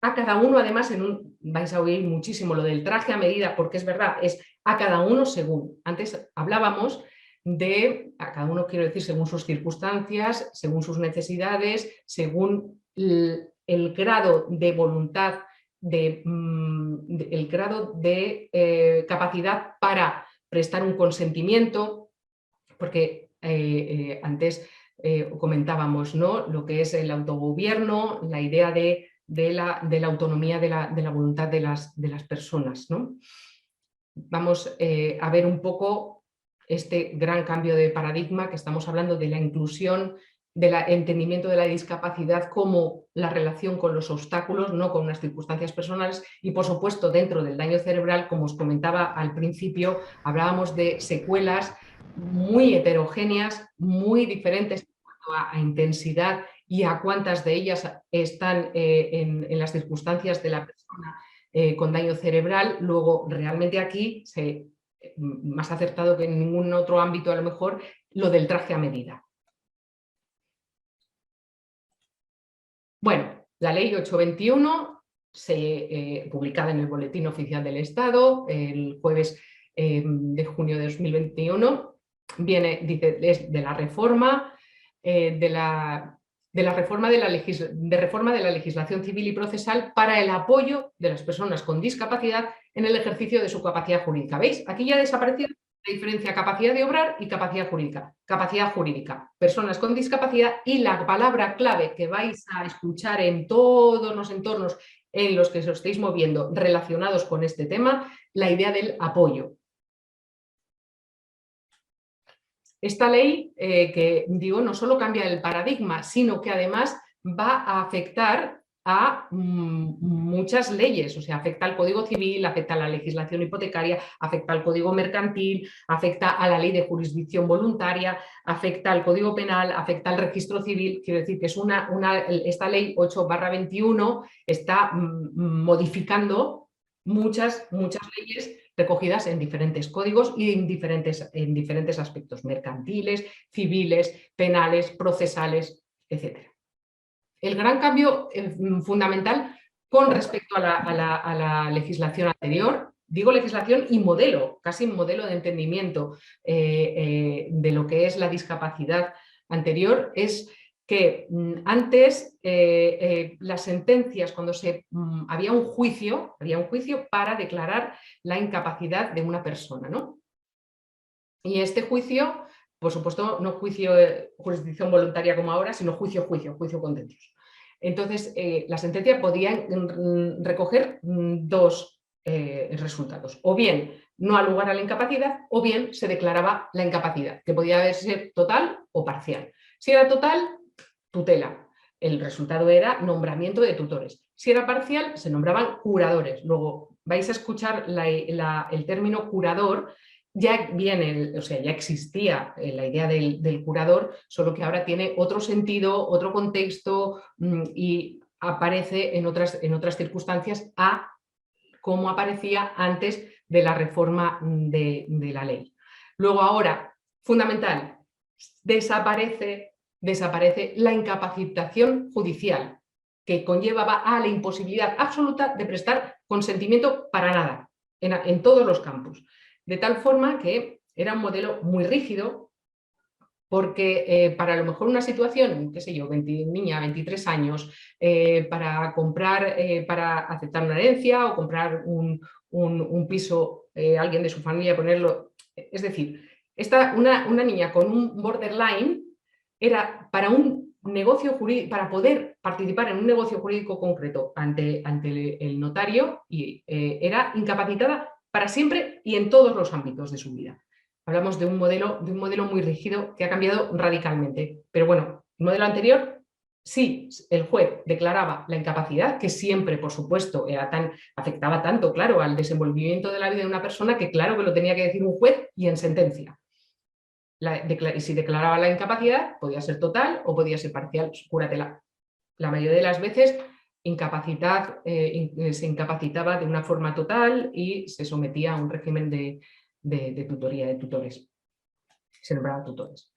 a cada uno. Además, vais a oír muchísimo lo del traje a medida, porque es verdad, es a cada uno según. Antes hablábamos de a cada uno, quiero decir, según sus circunstancias, según sus necesidades, según el grado de voluntad, el grado de capacidad para prestar un consentimiento, porque antes comentábamos, ¿no?, lo que es el autogobierno, la idea de la autonomía de la voluntad de las personas, ¿no? Vamos a ver un poco este gran cambio de paradigma, que estamos hablando de la inclusión, del entendimiento de la discapacidad como la relación con los obstáculos, no con unas circunstancias personales, y por supuesto dentro del daño cerebral, como os comentaba al principio, hablábamos de secuelas muy heterogéneas, muy diferentes en cuanto a intensidad y a cuántas de ellas están en las circunstancias de la persona con daño cerebral. Luego, realmente aquí, más acertado que en ningún otro ámbito a lo mejor, lo del traje a medida. Bueno, la ley 821, publicada en el Boletín Oficial del Estado el jueves de junio de 2021, es de la reforma de la legislación civil y procesal para el apoyo de las personas con discapacidad en el ejercicio de su capacidad jurídica. ¿Veis? Aquí ya ha desaparecido la diferencia capacidad de obrar y capacidad jurídica. Capacidad jurídica, personas con discapacidad, y la palabra clave que vais a escuchar en todos los entornos en los que os estéis moviendo relacionados con este tema, la idea del apoyo. Esta ley, que digo, no solo cambia el paradigma, sino que además va a afectar a muchas leyes, o sea, afecta al Código Civil, afecta a la legislación hipotecaria, afecta al Código Mercantil, afecta a la Ley de Jurisdicción Voluntaria, afecta al Código Penal, afecta al Registro Civil. Quiero decir que es esta ley 8/21 está modificando muchas leyes recogidas en diferentes códigos y en diferentes aspectos mercantiles, civiles, penales, procesales, etc. El gran cambio fundamental con respecto a la legislación anterior, digo legislación y modelo, casi modelo de entendimiento de lo que es la discapacidad anterior, es que antes las sentencias, cuando había un juicio para declarar la incapacidad de una persona, ¿no? Y este juicio, por supuesto, no juicio de jurisdicción voluntaria como ahora, sino juicio contencioso. Entonces, la sentencia podía recoger dos resultados. O bien no al lugar a la incapacidad, o bien se declaraba la incapacidad, que podía ser total o parcial. Si era total, tutela. El resultado era nombramiento de tutores. Si era parcial, se nombraban curadores. Luego vais a escuchar el término curador. Ya viene, o sea, ya existía la idea del curador, solo que ahora tiene otro sentido, otro contexto y aparece en otras circunstancias a cómo aparecía antes de la reforma de la ley. Luego ahora, fundamental, desaparece la incapacitación judicial, que conllevaba a la imposibilidad absoluta de prestar consentimiento para nada, en todos los campos. De tal forma que era un modelo muy rígido, porque para a lo mejor una situación, qué sé yo, niña, 23 años, para comprar, para aceptar una herencia o comprar un piso, alguien de su familia ponerlo, es decir, una niña con un borderline era para un negocio jurídico, para poder participar en un negocio jurídico concreto ante el notario, y era incapacitada para siempre y en todos los ámbitos de su vida. Hablamos de un modelo muy rígido que ha cambiado radicalmente. Pero bueno, el modelo anterior, sí, el juez declaraba la incapacidad, que siempre, por supuesto, afectaba tanto, claro, al desenvolvimiento de la vida de una persona, que claro que lo tenía que decir un juez y en sentencia. Y si declaraba la incapacidad, podía ser total o podía ser parcial, cúratela. La mayoría de las veces se incapacitaba de una forma total y se sometía a un régimen de tutoría, de tutores. Se nombraba tutores.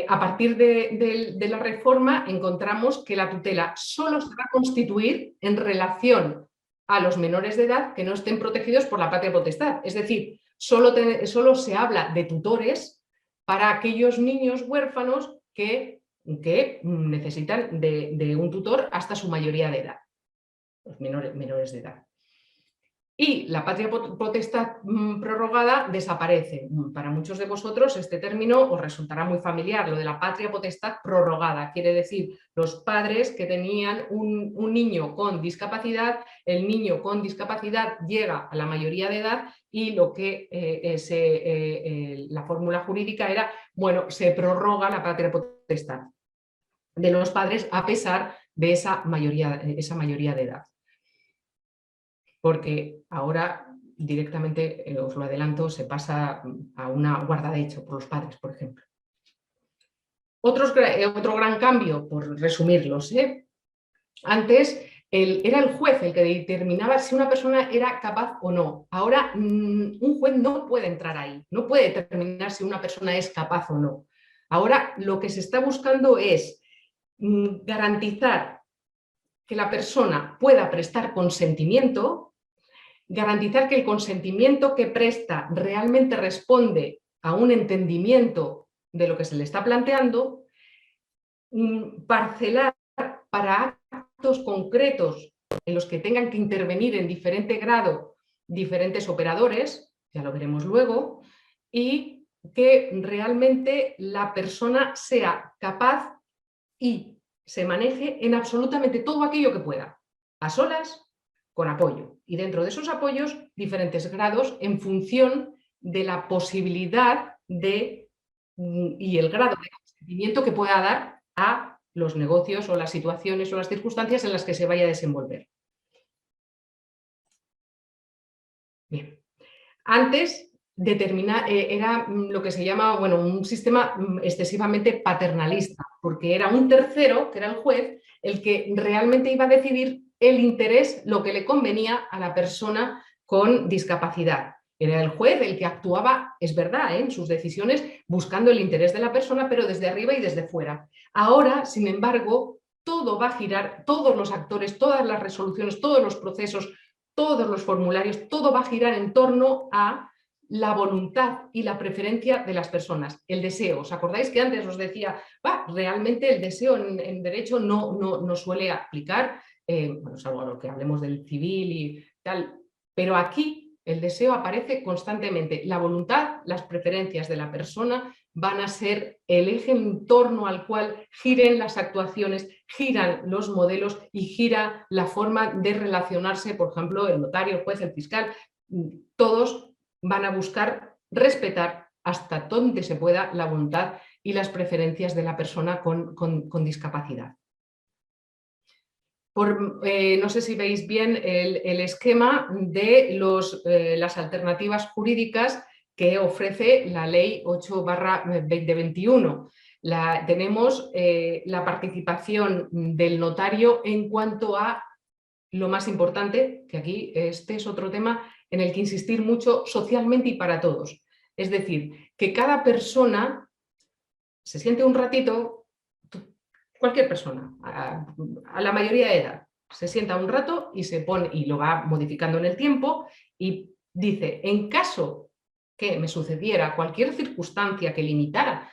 A partir de la reforma encontramos que la tutela solo se va a constituir en relación a los menores de edad que no estén protegidos por la patria potestad. Es decir, solo se habla de tutores para aquellos niños huérfanos que necesitan de un tutor hasta su mayoría de edad, los menores de edad. Y la patria potestad prorrogada desaparece. Para muchos de vosotros este término os resultará muy familiar, lo de la patria potestad prorrogada. Quiere decir, los padres que tenían un niño con discapacidad, el niño con discapacidad llega a la mayoría de edad y lo que la fórmula jurídica era, bueno, se prorroga la patria potestad de los padres a pesar de esa mayoría de edad. Porque ahora directamente, os lo adelanto, se pasa a una guardahecho por los padres, por ejemplo. Otro gran cambio, por resumirlos, antes era el juez el que determinaba si una persona era capaz o no. Ahora un juez no puede entrar ahí, no puede determinar si una persona es capaz o no. Ahora lo que se está buscando es garantizar que la persona pueda prestar consentimiento, garantizar que el consentimiento que presta realmente responde a un entendimiento de lo que se le está planteando, parcelar para actos concretos en los que tengan que intervenir en diferente grado diferentes operadores, ya lo veremos luego, y que realmente la persona sea capaz y se maneje en absolutamente todo aquello que pueda, a solas, con apoyo. Y dentro de esos apoyos, diferentes grados en función de la posibilidad y el grado de consentimiento que pueda dar a los negocios o las situaciones o las circunstancias en las que se vaya a desenvolver. Bien. Antes era lo que se llama, bueno, un sistema excesivamente paternalista, porque era un tercero, que era el juez, el que realmente iba a decidir el interés, lo que le convenía a la persona con discapacidad. Era el juez el que actuaba, es verdad, en sus decisiones buscando el interés de la persona, pero desde arriba y desde fuera. Ahora, sin embargo, todo va a girar, todos los actores, todas las resoluciones, todos los procesos, todos los formularios, todo va a girar en torno a la voluntad y la preferencia de las personas, el deseo. ¿Os acordáis que antes os decía, realmente el deseo en derecho no suele aplicar, bueno, salvo a lo que hablemos del civil y tal, pero aquí el deseo aparece constantemente. La voluntad, las preferencias de la persona van a ser el eje en torno al cual giren las actuaciones, giran los modelos y gira la forma de relacionarse, por ejemplo, el notario, el juez, el fiscal. Todos van a buscar respetar hasta donde se pueda la voluntad y las preferencias de la persona con discapacidad. No sé si veis bien el esquema de las alternativas jurídicas que ofrece la ley 8/2021. Tenemos la participación del notario en cuanto a lo más importante, que aquí este es otro tema en el que insistir mucho socialmente y para todos. Es decir, que cada persona se siente un ratito, cualquier persona, a la mayoría de edad, se sienta un rato y se pone, y lo va modificando en el tiempo, y dice, en caso que me sucediera cualquier circunstancia que limitara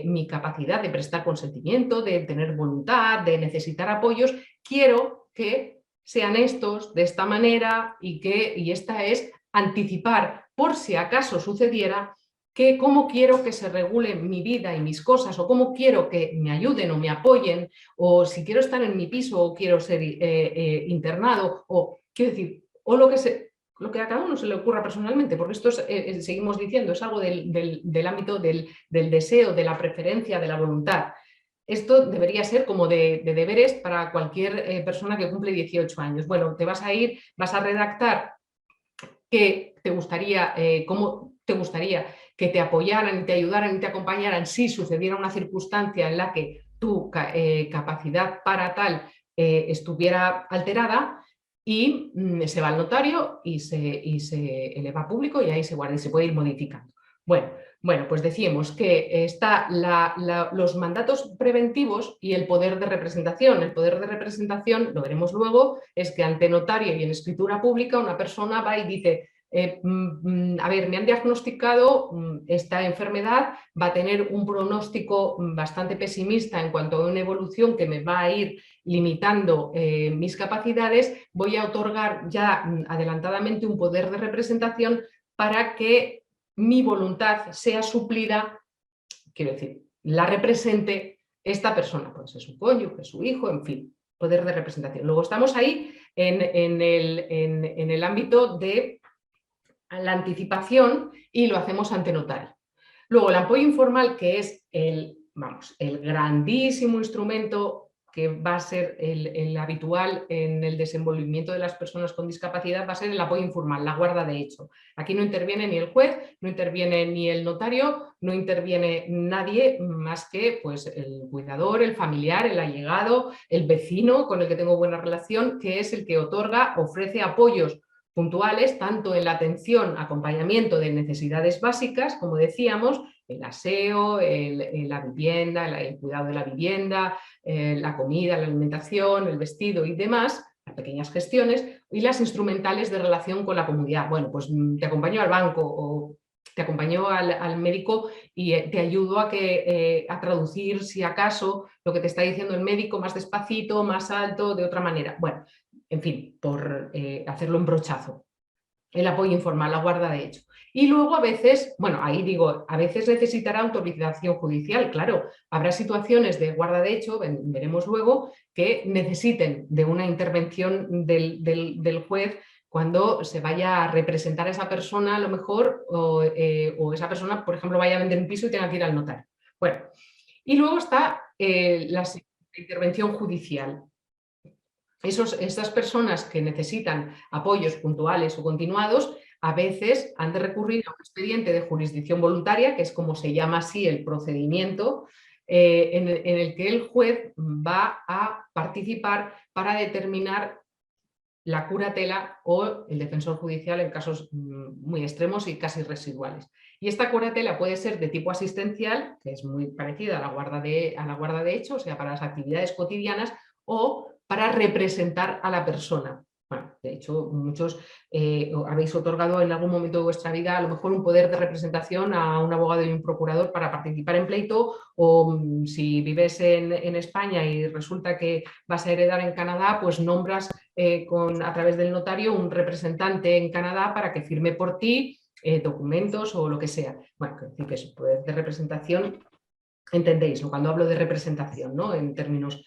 mi capacidad de prestar consentimiento, de tener voluntad, de necesitar apoyos, quiero que sean estos de esta manera y esta es anticipar, por si acaso sucediera, que cómo quiero que se regule mi vida y mis cosas, o cómo quiero que me ayuden o me apoyen, o si quiero estar en mi piso o quiero ser internado, o quiero decir, o lo que a cada uno se le ocurra personalmente, porque esto seguimos diciendo, es algo del ámbito del deseo, de la preferencia, de la voluntad. Esto debería ser como de deberes para cualquier persona que cumple 18 años. Bueno, te vas a ir, vas a redactar qué te gustaría, cómo te gustaría que te apoyaran, te ayudaran y te acompañaran si sucediera una circunstancia en la que tu capacidad para tal estuviera alterada, y se va al notario y se eleva a público y ahí se guarda y se puede ir modificando. Bueno, pues decíamos que está los mandatos preventivos y el poder de representación. El poder de representación, lo veremos luego, es que ante notario y en escritura pública una persona va y dice, a ver, me han diagnosticado esta enfermedad, va a tener un pronóstico bastante pesimista en cuanto a una evolución que me va a ir limitando mis capacidades, voy a otorgar ya adelantadamente un poder de representación para que mi voluntad sea suplida, quiero decir, la represente esta persona, puede ser su cónyuge, su hijo, en fin, poder de representación. Luego estamos ahí en el ámbito de la anticipación y lo hacemos ante notario. Luego el apoyo informal, que es el grandísimo instrumento que va a ser el habitual en el desenvolvimiento de las personas con discapacidad, va a ser el apoyo informal, la guarda de hecho. Aquí no interviene ni el juez, no interviene ni el notario, no interviene nadie más que pues, el cuidador, el familiar, el allegado, el vecino con el que tengo buena relación, que es el que otorga, ofrece apoyos puntuales, tanto en la atención, acompañamiento de necesidades básicas, como decíamos, el aseo, la vivienda, el cuidado de la vivienda, la comida, la alimentación, el vestido y demás, las pequeñas gestiones, y las instrumentales de relación con la comunidad. Bueno, pues te acompaño al banco o te acompaño al médico y te ayudo a traducir, si acaso, lo que te está diciendo el médico más despacito, más alto, de otra manera. Bueno, en fin, por hacerlo en brochazo. El apoyo informal, la guarda de hecho. Y luego a veces, bueno, ahí digo, a veces necesitará autorización judicial, claro, habrá situaciones de guarda de hecho, veremos luego, que necesiten de una intervención del juez cuando se vaya a representar a esa persona a lo mejor, o esa persona, por ejemplo, vaya a vender un piso y tenga que ir al notario. Bueno, y luego está intervención judicial. Estas personas que necesitan apoyos puntuales o continuados, a veces han de recurrir a un expediente de jurisdicción voluntaria, que es como se llama así el procedimiento, en el que el juez va a participar para determinar la curatela o el defensor judicial en casos muy extremos y casi residuales. Y esta curatela puede ser de tipo asistencial, que es muy parecida a la guarda de hecho, o sea, para las actividades cotidianas, o para representar a la persona. Bueno, de hecho, muchos habéis otorgado en algún momento de vuestra vida a lo mejor un poder de representación a un abogado y un procurador para participar en pleito, o si vives en España y resulta que vas a heredar en Canadá, pues nombras a través del notario un representante en Canadá para que firme por ti documentos o lo que sea. Bueno, que decir que es poder de representación, entendéis, ¿no? Cuando hablo de representación, ¿no? en términos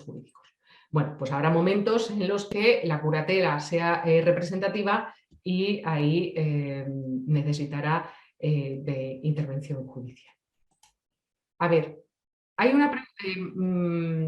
jurídicos. Bueno, pues habrá momentos en los que la curatela sea representativa y ahí necesitará de intervención judicial. A ver, hay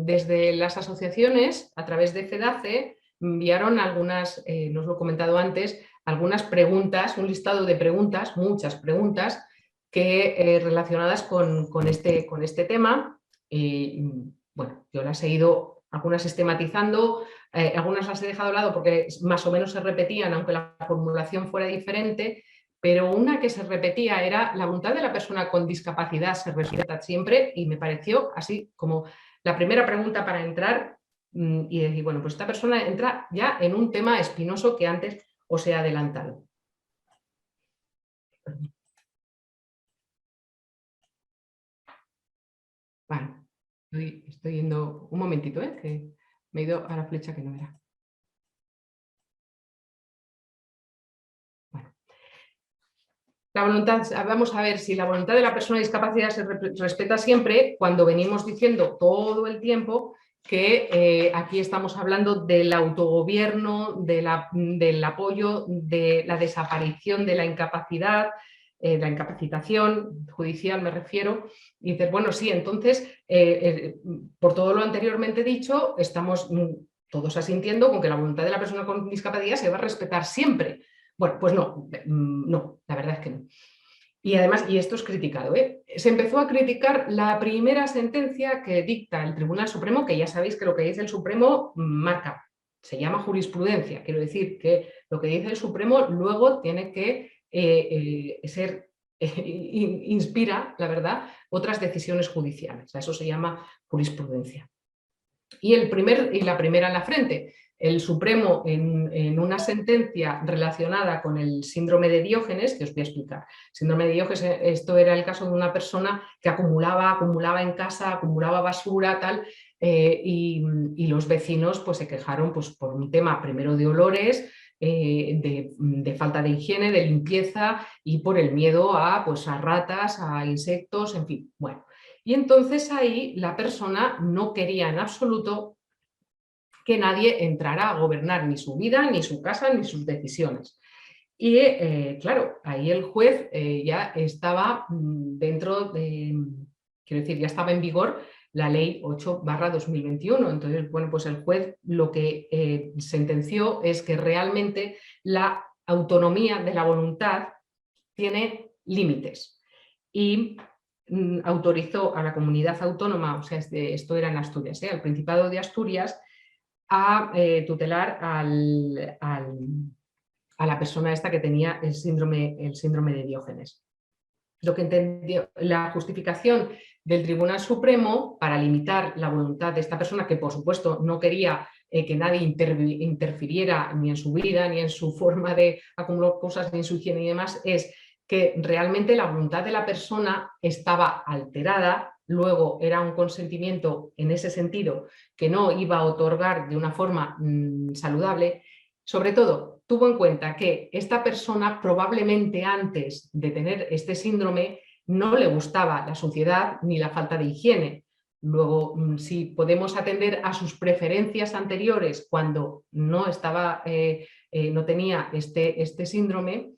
desde las asociaciones, a través de FEDACE, enviaron algunas, no os lo he comentado antes, algunas preguntas, un listado de preguntas, muchas preguntas, relacionadas con este tema. Bueno, yo las he ido, algunas sistematizando, algunas las he dejado a lado porque más o menos se repetían, aunque la formulación fuera diferente, pero una que se repetía era: la voluntad de la persona con discapacidad se respeta siempre, y me pareció así como la primera pregunta para entrar y decir, bueno, pues esta persona entra ya en un tema espinoso que antes os he adelantado. Vale, estoy yendo un momentito, que me he ido a la flecha que no era. Bueno. La voluntad, vamos a ver si la voluntad de la persona con discapacidad se respeta siempre, cuando venimos diciendo todo el tiempo que aquí estamos hablando del autogobierno, del apoyo, de la desaparición de la incapacidad, la incapacitación judicial me refiero, y dices, bueno, sí, entonces, por todo lo anteriormente dicho, estamos todos asintiendo con que la voluntad de la persona con discapacidad se va a respetar siempre. Bueno, pues no, la verdad es que no. Y además, y esto es criticado, se empezó a criticar la primera sentencia que dicta el Tribunal Supremo, que ya sabéis que lo que dice el Supremo marca, se llama jurisprudencia, quiero decir que lo que dice el Supremo luego tiene que inspira, la verdad, otras decisiones judiciales. A eso se llama jurisprudencia. Y la primera en la frente, el Supremo, en una sentencia relacionada con el síndrome de Diógenes, que os voy a explicar. Síndrome de Diógenes, esto era el caso de una persona que acumulaba en casa, acumulaba basura, tal, y los vecinos pues, se quejaron pues, por un tema primero de olores, de falta de higiene, de limpieza, y por el miedo pues, a ratas, a insectos, en fin, bueno. Y entonces ahí la persona no quería en absoluto que nadie entrara a gobernar ni su vida, ni su casa, ni sus decisiones. Y claro, ahí el juez ya estaba dentro de, quiero decir, ya estaba en vigor la ley 8/2021. Entonces, bueno, pues el juez lo que sentenció es que realmente la autonomía de la voluntad tiene límites. Y autorizó a la comunidad autónoma, o sea, esto era en Asturias, al Principado de Asturias, a tutelar a la persona esta que tenía el síndrome de Diógenes. Lo que entendió la justificación del Tribunal Supremo para limitar la voluntad de esta persona, que por supuesto no quería que nadie interfiriera ni en su vida, ni en su forma de acumular cosas, ni en su higiene y demás, es que realmente la voluntad de la persona estaba alterada. Luego era un consentimiento en ese sentido que no iba a otorgar de una forma saludable. Sobre todo, tuvo en cuenta que esta persona probablemente antes de tener este síndrome no le gustaba la suciedad ni la falta de higiene. Luego, si podemos atender a sus preferencias anteriores cuando no tenía este síndrome,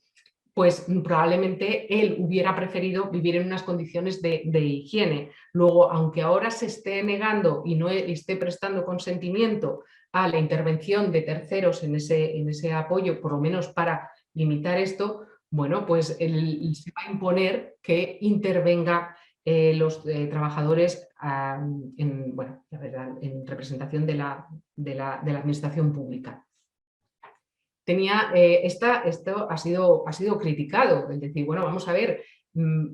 pues probablemente él hubiera preferido vivir en unas condiciones de higiene. Luego, aunque ahora se esté negando y no esté prestando consentimiento a la intervención de terceros en ese apoyo, por lo menos para limitar esto, bueno, pues se va a imponer que intervenga los trabajadores en representación de la administración pública. Esto ha sido criticado, es decir, bueno, vamos a ver,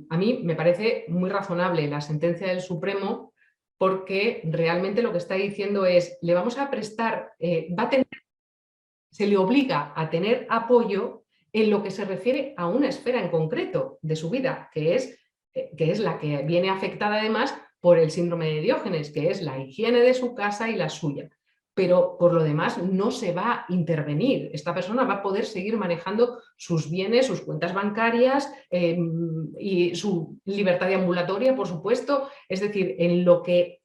a mí me parece muy razonable la sentencia del Supremo, porque realmente lo que está diciendo es, le vamos a prestar, se le obliga a tener apoyo en lo que se refiere a una esfera en concreto de su vida, que es la que viene afectada además por el síndrome de Diógenes, que es la higiene de su casa y la suya. Pero por lo demás no se va a intervenir. Esta persona va a poder seguir manejando sus bienes, sus cuentas bancarias y su libertad de ambulatoria, por supuesto. Es decir, en lo que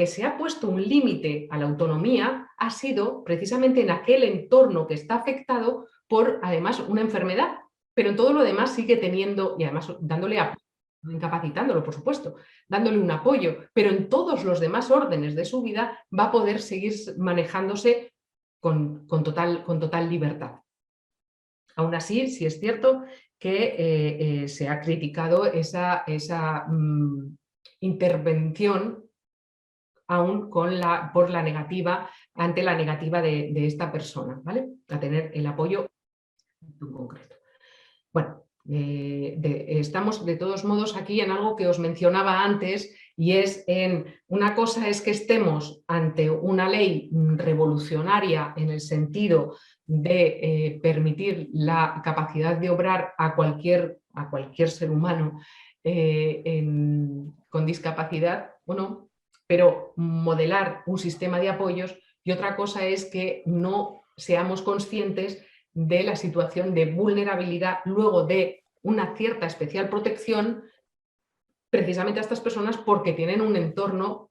se ha puesto un límite a la autonomía ha sido precisamente en aquel entorno que está afectado por, además, una enfermedad. Pero en todo lo demás sigue teniendo, y además dándole apoyo, no incapacitándolo, por supuesto, dándole un apoyo, pero en todos los demás órdenes de su vida va a poder seguir manejándose con total libertad. Aún así, sí es cierto que se ha criticado esa intervención aún por la negativa, ante la negativa de esta persona, ¿vale? A tener el apoyo en concreto. Bueno, estamos de todos modos aquí en algo que os mencionaba antes, y es una cosa es que estemos ante una ley revolucionaria en el sentido de permitir la capacidad de obrar a cualquier ser humano con discapacidad o no, pero modelar un sistema de apoyos, y otra cosa es que no seamos conscientes de la situación de vulnerabilidad luego de una cierta especial protección precisamente a estas personas porque tienen un entorno,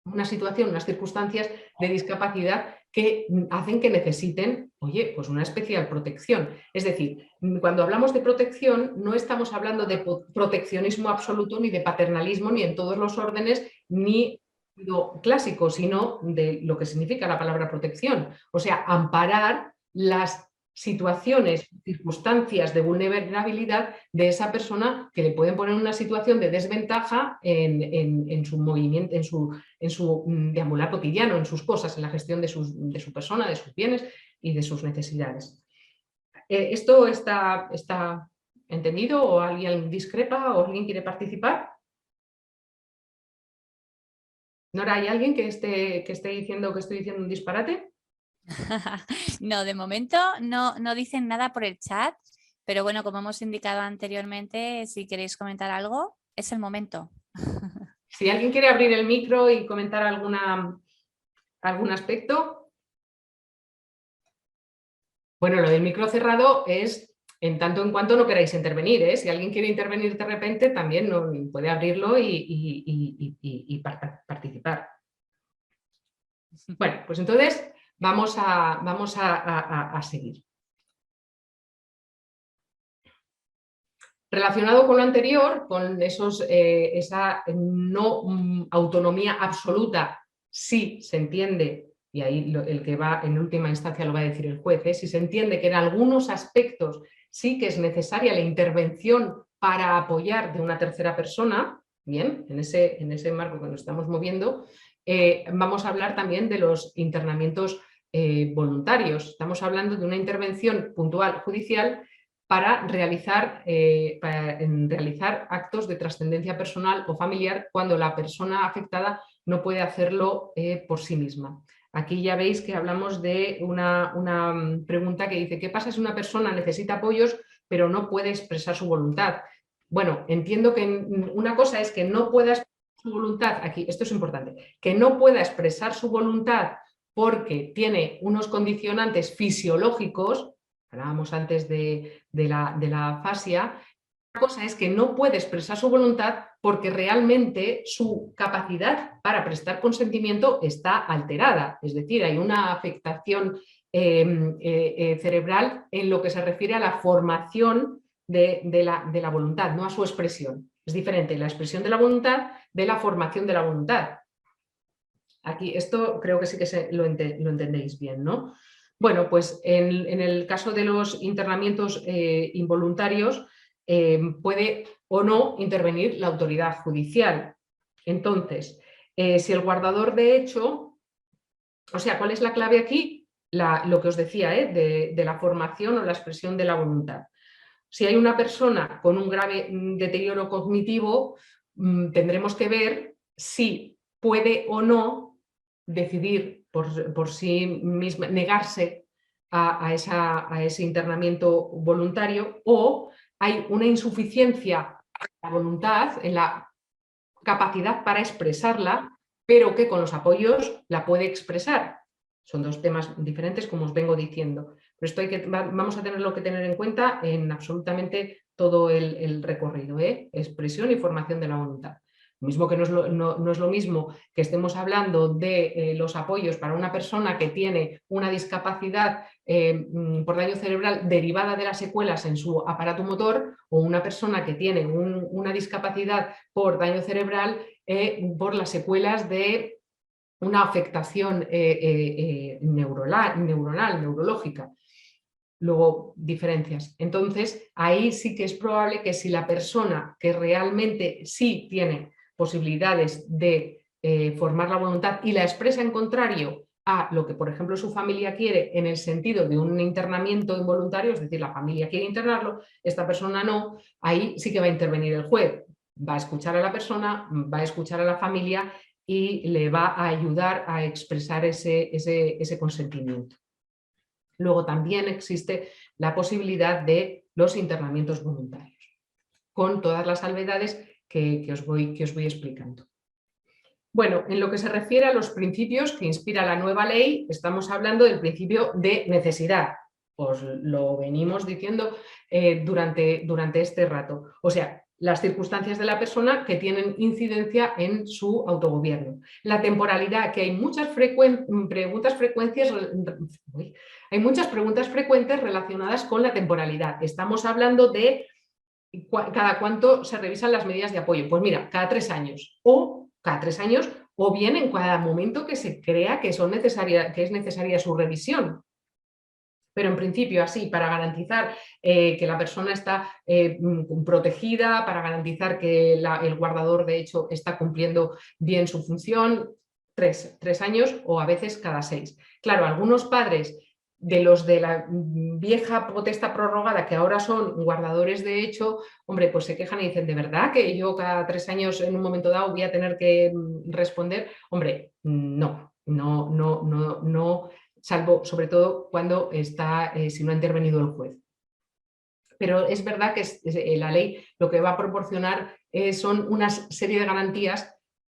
una situación, unas circunstancias de discapacidad que hacen que necesiten, oye, pues una especial protección. Es decir, cuando hablamos de protección no estamos hablando de proteccionismo absoluto, ni de paternalismo, ni en todos los órdenes, ni lo clásico, sino de lo que significa la palabra protección. O sea, amparar las situaciones, circunstancias de vulnerabilidad de esa persona que le pueden poner en una situación de desventaja en su movimiento, en su deambular cotidiano, en sus cosas, en la gestión de su persona, de sus bienes y de sus necesidades. ¿Esto está entendido o alguien discrepa o alguien quiere participar? Nora, ¿hay alguien que esté diciendo que estoy diciendo un disparate? No, de momento no dicen nada por el chat, pero bueno, como hemos indicado anteriormente, si queréis comentar algo, es el momento. Si alguien quiere abrir el micro y comentar algún aspecto. Bueno, lo del micro cerrado es en tanto en cuanto no queráis intervenir, ¿eh? Si alguien quiere intervenir de repente, también puede abrirlo y participar. Bueno, pues entonces vamos a seguir. Relacionado con lo anterior, con esa no autonomía absoluta, sí se entiende, y ahí el que va en última instancia lo va a decir el juez, si se entiende que en algunos aspectos sí que es necesaria la intervención para apoyar de una tercera persona, bien, en ese marco que nos estamos moviendo, vamos a hablar también de los internamientos voluntarios. Estamos hablando de una intervención puntual judicial para realizar actos de trascendencia personal o familiar cuando la persona afectada no puede hacerlo por sí misma. Aquí ya veis que hablamos de una pregunta que dice, ¿qué pasa si una persona necesita apoyos pero no puede expresar su voluntad? Bueno, entiendo que una cosa es que no pueda expresar su voluntad, aquí esto es importante, que no pueda expresar su voluntad porque tiene unos condicionantes fisiológicos, hablábamos antes de la afasia, cosa es que no puede expresar su voluntad porque realmente su capacidad para prestar consentimiento está alterada, es decir, hay una afectación cerebral en lo que se refiere a la formación de la voluntad, no a su expresión. Es diferente la expresión de la voluntad de la formación de la voluntad. Aquí, esto creo que sí que lo entendéis bien, ¿no? Bueno, pues en el caso de los internamientos involuntarios, puede o no intervenir la autoridad judicial. Entonces, si el guardador de hecho, o sea, ¿cuál es la clave aquí? Lo que os decía, de la formación o la expresión de la voluntad. Si hay una persona con un grave deterioro cognitivo, tendremos que ver si puede o no decidir por sí misma, negarse a ese internamiento voluntario, o hay una insuficiencia en la voluntad, en la capacidad para expresarla, pero que con los apoyos la puede expresar. Son dos temas diferentes, como os vengo diciendo. Pero esto vamos a tenerlo que tener en cuenta en absolutamente todo el recorrido, expresión y formación de la voluntad. Lo mismo que no es lo mismo que estemos hablando de los apoyos para una persona que tiene una discapacidad por daño cerebral derivada de las secuelas en su aparato motor, o una persona que tiene una discapacidad por daño cerebral por las secuelas de una afectación neuronal, neurológica. Luego, diferencias. Entonces, ahí sí que es probable que si la persona que realmente sí tiene posibilidades de formar la voluntad y la expresa en contrario a lo que, por ejemplo, su familia quiere en el sentido de un internamiento involuntario, es decir, la familia quiere internarlo, esta persona no, ahí sí que va a intervenir el juez. Va a escuchar a la persona, va a escuchar a la familia y le va a ayudar a expresar ese consentimiento. Luego también existe la posibilidad de los internamientos voluntarios, con todas las salvedades que os voy explicando. Bueno, en lo que se refiere a los principios que inspira la nueva ley, estamos hablando del principio de necesidad. Os lo venimos diciendo durante este rato. O sea, las circunstancias de la persona que tienen incidencia en su autogobierno. La temporalidad, que hay muchas preguntas frecuentes relacionadas con la temporalidad. Estamos hablando de cada cuánto se revisan las medidas de apoyo. Pues mira, cada 3 años o bien en cada momento que se crea que es necesaria su revisión. Pero en principio así, para garantizar que la persona está protegida, para garantizar que el guardador de hecho está cumpliendo bien su función, 3 años o a veces cada 6. Claro, algunos padres de los de la vieja potestad prorrogada, que ahora son guardadores de hecho, hombre, pues se quejan y dicen, ¿de verdad que yo cada 3 años en un momento dado voy a tener que responder? Hombre, no, salvo sobre todo cuando si no ha intervenido el juez. Pero es verdad que la ley lo que va a proporcionar son una serie de garantías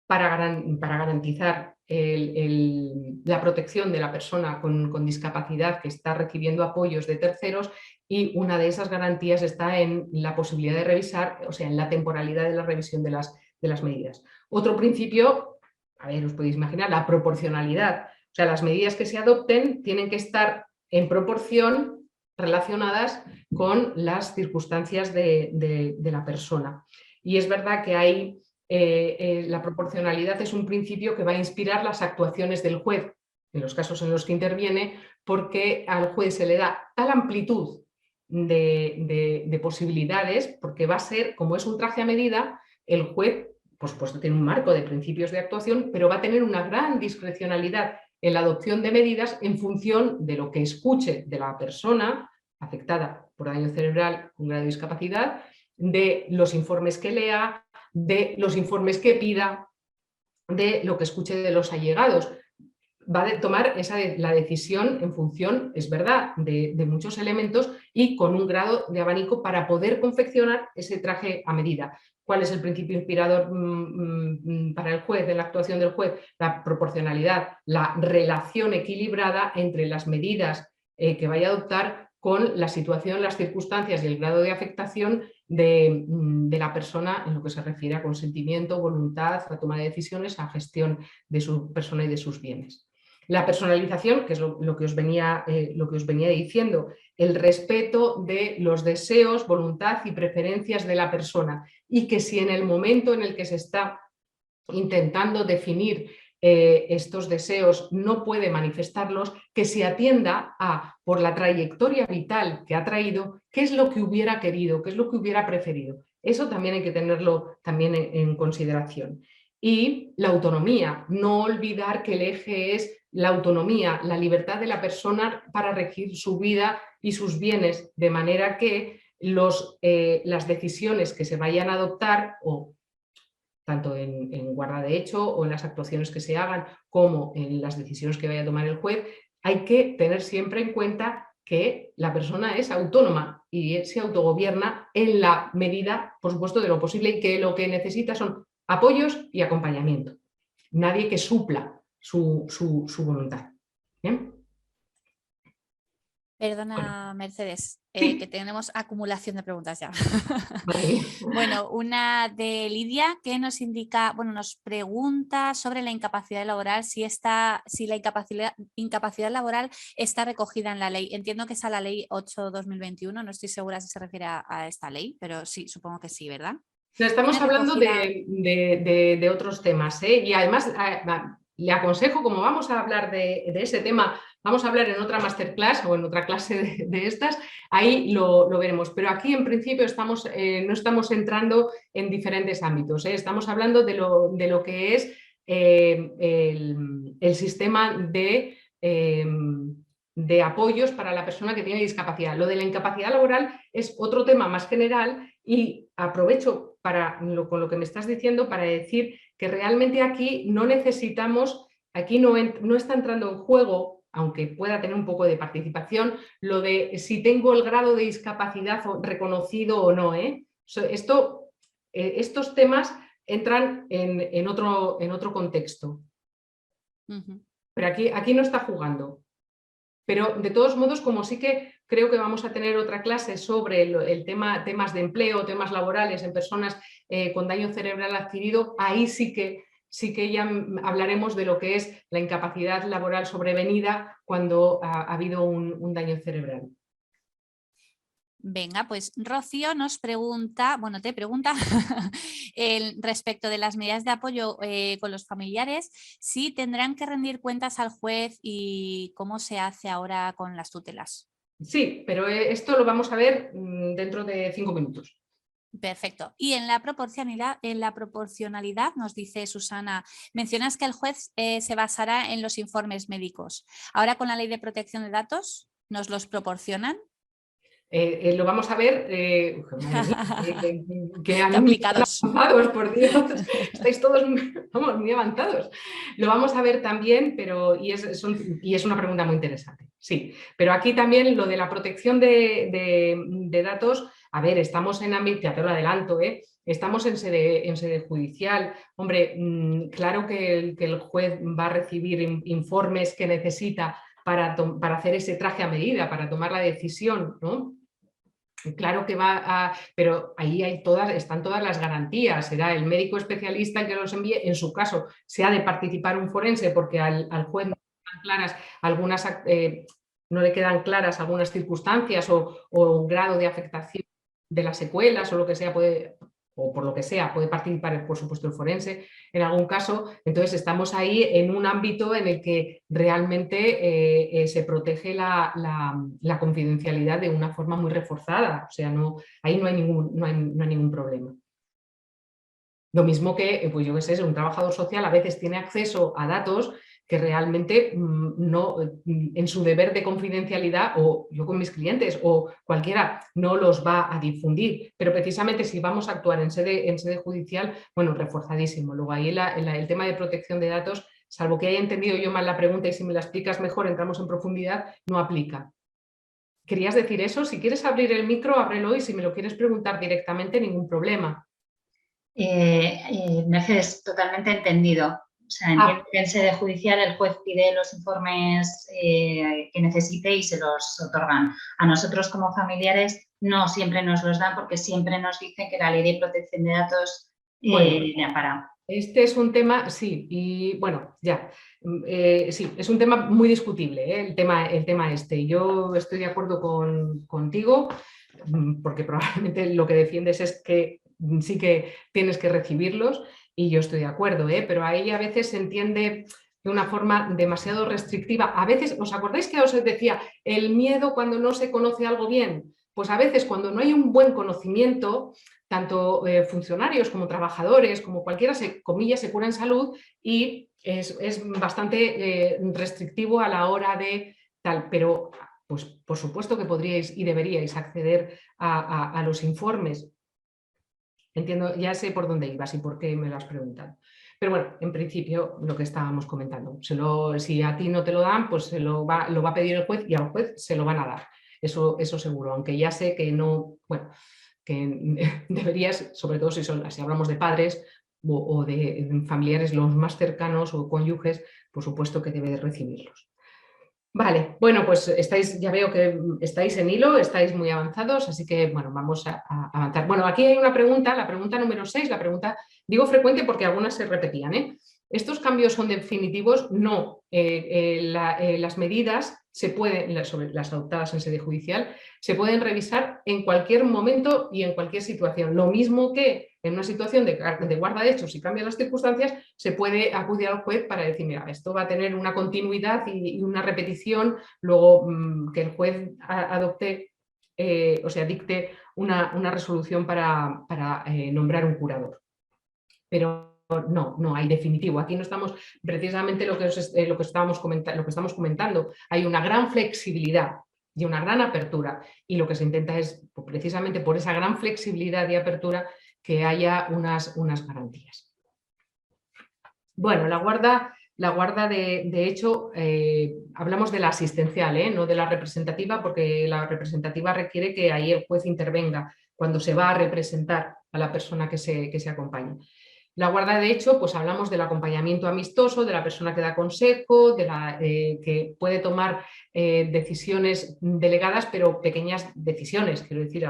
para garantizar la protección de la persona con discapacidad que está recibiendo apoyos de terceros, y una de esas garantías está en la posibilidad de revisar, o sea, en la temporalidad de la revisión de las medidas. Otro principio, a ver, os podéis imaginar, la proporcionalidad. O sea, las medidas que se adopten tienen que estar en proporción relacionadas con las circunstancias de la persona. Y es verdad que hay la proporcionalidad es un principio que va a inspirar las actuaciones del juez en los casos en los que interviene, porque al juez se le da tal amplitud de posibilidades, porque va a ser, como es un traje a medida, el juez, por supuesto, tiene un marco de principios de actuación, pero va a tener una gran discrecionalidad en la adopción de medidas en función de lo que escuche de la persona afectada por daño cerebral con grado de discapacidad, de los informes que lea, de los informes que pida, de lo que escuche de los allegados. Va a tomar la decisión en función, es verdad, de muchos elementos y con un grado de abanico para poder confeccionar ese traje a medida. ¿Cuál es el principio inspirador para el juez, en la actuación del juez? La proporcionalidad, la relación equilibrada entre las medidas que vaya a adoptar con la situación, las circunstancias y el grado de afectación de la persona en lo que se refiere a consentimiento, voluntad, a toma de decisiones, a gestión de su persona y de sus bienes. La personalización, que es lo que os venía diciendo, el respeto de los deseos, voluntad y preferencias de la persona, y que si en el momento en el que se está intentando definir estos deseos no puede manifestarlos, que se atienda a, por la trayectoria vital que ha traído, qué es lo que hubiera querido, qué es lo que hubiera preferido. Eso también hay que tenerlo también en consideración. Y la autonomía, no olvidar que el eje es la autonomía, la libertad de la persona para regir su vida y sus bienes, de manera que las decisiones que se vayan a adoptar, o tanto en guarda de hecho o en las actuaciones que se hagan, como en las decisiones que vaya a tomar el juez, hay que tener siempre en cuenta que la persona es autónoma y se autogobierna en la medida, por supuesto, de lo posible, y que lo que necesita son apoyos y acompañamiento. Nadie que supla su voluntad. ¿Bien? Perdona, Mercedes, Sí. que tenemos acumulación de preguntas ya. Vale. Bueno, una de Lidia que nos indica, bueno, nos pregunta sobre la incapacidad laboral, si la incapacidad laboral está recogida en la ley. Entiendo que es a la ley 8/2021, no estoy segura si se refiere a esta ley, pero sí, supongo que sí, ¿verdad? Estamos hablando recogida... de otros temas, ¿eh? Y además le aconsejo, como vamos a hablar de ese tema, vamos a hablar en otra masterclass o en otra clase de estas, ahí lo veremos. Pero aquí en principio no estamos entrando en diferentes ámbitos, ¿eh? Estamos hablando de lo que es el sistema de apoyos para la persona que tiene discapacidad. Lo de la incapacidad laboral es otro tema más general, y aprovecho con lo que me estás diciendo para decir que realmente aquí no necesitamos, aquí no está entrando en juego, aunque pueda tener un poco de participación, lo de si tengo el grado de discapacidad reconocido o no, ¿eh? Estos temas entran en otro contexto. Pero aquí no está jugando. Pero de todos modos, como sí que creo que vamos a tener otra clase sobre temas de empleo, temas laborales en personas con daño cerebral adquirido, ahí sí que ya hablaremos de lo que es la incapacidad laboral sobrevenida cuando ha habido un daño cerebral. Venga, pues Rocío nos pregunta, bueno, te pregunta respecto de las medidas de apoyo con los familiares, si tendrán que rendir cuentas al juez y cómo se hace ahora con las tutelas. Sí, pero esto lo vamos a ver dentro de 5 minutos. Perfecto. Y en la proporcionalidad, nos dice Susana, mencionas que el juez se basará en los informes médicos. Ahora con la ley de protección de datos, ¿nos los proporcionan? Lo vamos a ver, que aplicados. Avanzados, por Dios, estáis todos muy avanzados. Lo vamos a ver también, y es una pregunta muy interesante, sí. Pero aquí también lo de la protección de datos, a ver, estamos en ámbito, ya te lo adelanto, estamos en sede judicial. Hombre, claro que el juez va a recibir informes que necesita para hacer ese traje a medida, para tomar la decisión, ¿no? Claro que pero ahí están todas las garantías. Será el médico especialista el que los envíe. En su caso, se ha de participar un forense porque al juez no le quedan claras algunas circunstancias o un grado de afectación de las secuelas o lo que sea, puede participar, por supuesto, el forense en algún caso. Entonces estamos ahí en un ámbito en el que realmente se protege la confidencialidad de una forma muy reforzada. O sea, ahí no hay ningún problema. Lo mismo que, pues yo qué sé, un trabajador social a veces tiene acceso a datos que realmente en su deber de confidencialidad, o yo con mis clientes o cualquiera, no los va a difundir. Pero precisamente si vamos a actuar en sede judicial, bueno, reforzadísimo. Luego ahí el tema de protección de datos, salvo que haya entendido yo mal la pregunta y si me la explicas mejor, entramos en profundidad, no aplica. ¿Querías decir eso? Si quieres abrir el micro, ábrelo, y si me lo quieres preguntar directamente, ningún problema. Mercedes, totalmente entendido. O sea, entiendo que en sede judicial el juez pide los informes que necesite y se los otorgan. A nosotros como familiares no siempre nos los dan porque siempre nos dicen que la ley de protección de datos Bueno, ya para. este es un tema, sí, y bueno, ya, sí, es un tema muy discutible, el tema este. Yo estoy de acuerdo contigo, porque probablemente lo que defiendes es que sí que tienes que recibirlos, y yo estoy de acuerdo, pero ahí a veces se entiende de una forma demasiado restrictiva. A veces, ¿os acordáis que os decía el miedo cuando no se conoce algo bien? Pues a veces cuando no hay un buen conocimiento, tanto funcionarios como trabajadores, como cualquiera, comillas, se cura en salud, y es bastante restrictivo a la hora de tal, pero pues por supuesto que podríais y deberíais acceder a los informes. Entiendo, ya sé por dónde ibas y por qué me lo has preguntado. Pero bueno, en principio lo que estábamos comentando, si a ti no te lo dan, pues lo va a pedir el juez y al juez se lo van a dar. Eso seguro, aunque ya sé que no, bueno, que deberías, sobre todo si hablamos de padres o de familiares los más cercanos o cónyuges, por supuesto que debe de recibirlos. Vale, bueno, pues ya veo que estáis en hilo, estáis muy avanzados, así que bueno, vamos a avanzar. Bueno, aquí hay una pregunta, la pregunta número 6, la pregunta, digo frecuente porque algunas se repetían, ¿Estos cambios son definitivos? No. Las medidas se pueden, las adoptadas en sede judicial, se pueden revisar en cualquier momento y en cualquier situación. Lo mismo que en una situación de guarda de hechos, si cambian las circunstancias, se puede acudir al juez para decir, mira, esto va a tener una continuidad y una repetición, luego que el juez adopte, o sea, dicte una resolución para nombrar un curador. Pero no hay definitivo. Aquí no estamos, precisamente lo que estamos comentando, hay una gran flexibilidad y una gran apertura, y lo que se intenta es, precisamente por esa gran flexibilidad y apertura, que haya unas garantías. Bueno, la guarda de hecho, hablamos de la asistencial, no de la representativa, porque la representativa requiere que ahí el juez intervenga cuando se va a representar a la persona que se acompaña. La guarda de hecho, pues hablamos del acompañamiento amistoso, de la persona que da consejo, que puede tomar decisiones delegadas, pero pequeñas decisiones, quiero decir,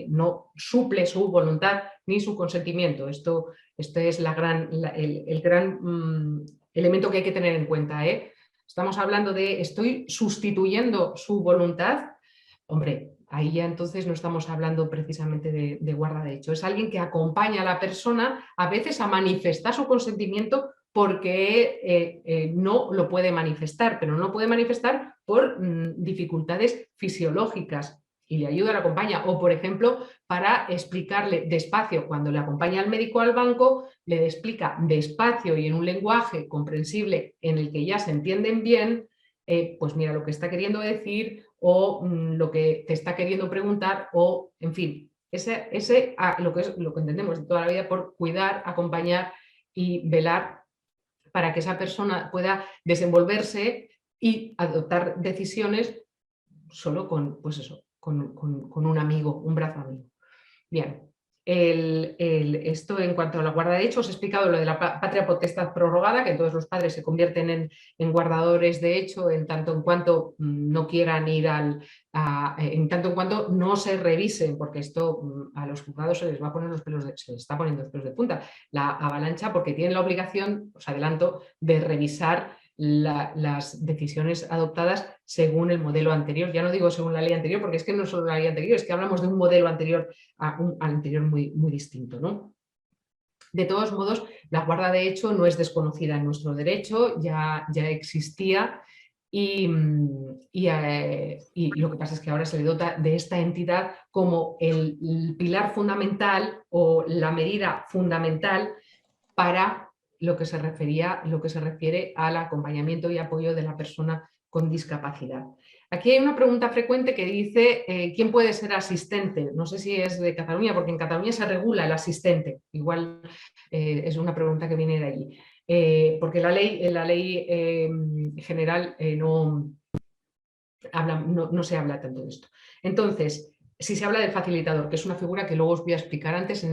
no suple su voluntad ni su consentimiento. Esto es el gran elemento que hay que tener en cuenta. Estamos hablando de estoy sustituyendo su voluntad. Hombre, ahí ya entonces no estamos hablando precisamente de guarda de hecho. Es alguien que acompaña a la persona a veces a manifestar su consentimiento porque no lo puede manifestar, pero no lo puede manifestar por dificultades fisiológicas y le ayuda, le acompaña. O, por ejemplo, para explicarle despacio, cuando le acompaña al médico al banco, le explica despacio y en un lenguaje comprensible en el que ya se entienden bien, pues mira lo que está queriendo decir o lo que te está queriendo preguntar, o en fin, lo que entendemos de toda la vida por cuidar, acompañar y velar para que esa persona pueda desenvolverse y adoptar decisiones solo con, pues eso, con un amigo, un brazo amigo. Bien. Esto en cuanto a la guarda de hecho, os he explicado lo de la patria potestad prorrogada, que todos los padres se convierten en guardadores de hecho en tanto en cuanto no quieran ir en tanto en cuanto no se revisen, porque esto a los juzgados se les va a poner se les está poniendo los pelos de punta, la avalancha, porque tienen la obligación, os adelanto, de revisar las decisiones adoptadas según el modelo anterior. Ya no digo según la ley anterior, porque es que no es solo la ley anterior, es que hablamos de un modelo anterior al anterior muy distinto, ¿no? De todos modos, la guarda de hecho no es desconocida en nuestro derecho, ya existía y lo que pasa es que ahora se le dota de esta entidad como el pilar fundamental o la medida fundamental para lo que se refiere al acompañamiento y apoyo de la persona con discapacidad. Aquí hay una pregunta frecuente que dice ¿quién puede ser asistente? No sé si es de Cataluña, porque en Cataluña se regula el asistente. Igual es una pregunta que viene de allí. Porque la ley general no se habla tanto de esto. Entonces, si se habla del facilitador, que es una figura que luego os voy a explicar antes,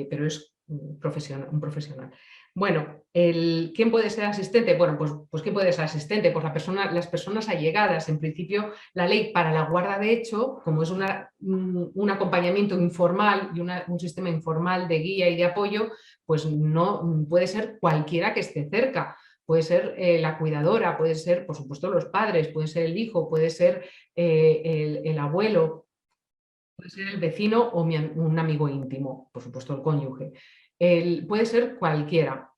pero es un profesional. Bueno, ¿quién puede ser asistente? Bueno, pues ¿quién puede ser asistente? Pues las personas allegadas. En principio, la ley para la guarda de hecho, como es un acompañamiento informal y un sistema informal de guía y de apoyo, pues no puede ser cualquiera que esté cerca. Puede ser la cuidadora, puede ser, por supuesto, los padres, puede ser el hijo, puede ser el abuelo, puede ser el vecino o un amigo íntimo, por supuesto el cónyuge. Puede ser cualquiera.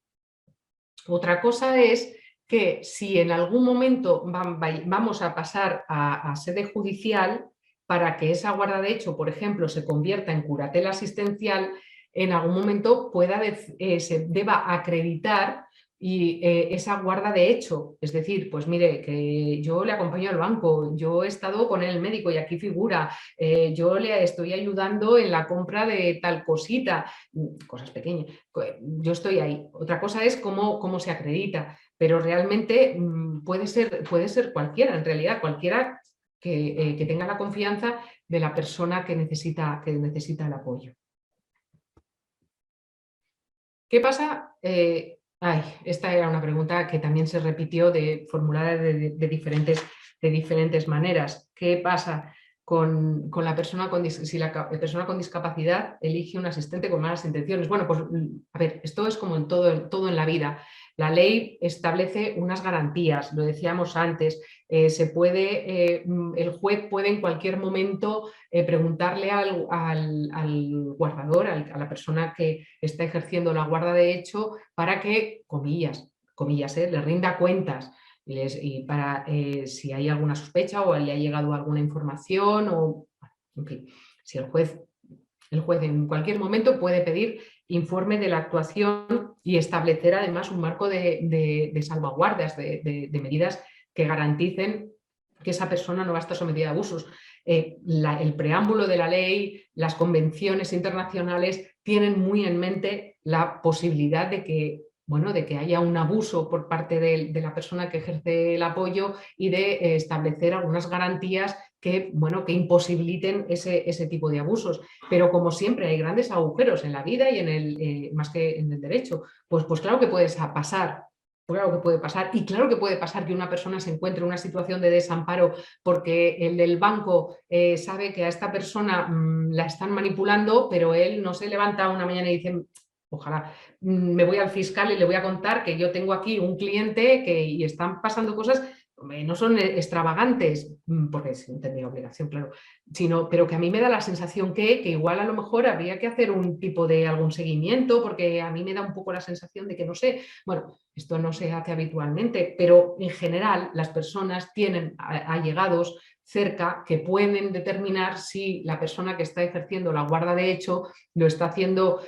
Otra cosa es que si en algún momento vamos a pasar a sede judicial, para que esa guarda de hecho, por ejemplo, se convierta en curatela asistencial, en algún momento se deba acreditar esa guarda de hecho. Es decir, pues mire, que yo le acompaño al banco, yo he estado con el médico y aquí figura, yo le estoy ayudando en la compra de tal cosita, cosas pequeñas, yo estoy ahí. Otra cosa es cómo se acredita, pero realmente puede ser cualquiera, en realidad, cualquiera que tenga la confianza de la persona que necesita el apoyo. ¿Qué pasa? Esta era una pregunta que también se repitió formulada de diferentes maneras. ¿Qué pasa con la persona si la persona con discapacidad elige un asistente con malas intenciones? Bueno, pues a ver, esto es como en todo en la vida. La ley establece unas garantías, lo decíamos antes, el juez puede en cualquier momento preguntarle al guardador, a la persona que está ejerciendo la guarda de hecho, para que, comillas, le rinda cuentas y para si hay alguna sospecha o le ha llegado alguna información o, en fin, si el juez en cualquier momento puede pedir informe de la actuación y establecer además un marco de salvaguardas, de medidas que garanticen que esa persona no va a estar sometida a abusos. El preámbulo de la ley, las convenciones internacionales tienen muy en mente la posibilidad de que haya un abuso por parte de la persona que ejerce el apoyo y de establecer algunas garantías que imposibiliten ese tipo de abusos. Pero como siempre hay grandes agujeros en la vida y más que en el derecho, pues claro que puede pasar. Claro que puede pasar, y claro que puede pasar que una persona se encuentre en una situación de desamparo porque el del banco sabe que a esta persona la están manipulando, pero él no se levanta una mañana y dice, ojalá, me voy al fiscal y le voy a contar que yo tengo aquí un cliente y están pasando cosas, no son extravagantes, porque no tendría obligación, claro, pero que a mí me da la sensación que igual a lo mejor habría que hacer un tipo de algún seguimiento, porque a mí me da un poco la sensación de que no sé, bueno, esto no se hace habitualmente, pero en general las personas tienen allegados cerca que pueden determinar si la persona que está ejerciendo la guarda de hecho lo está haciendo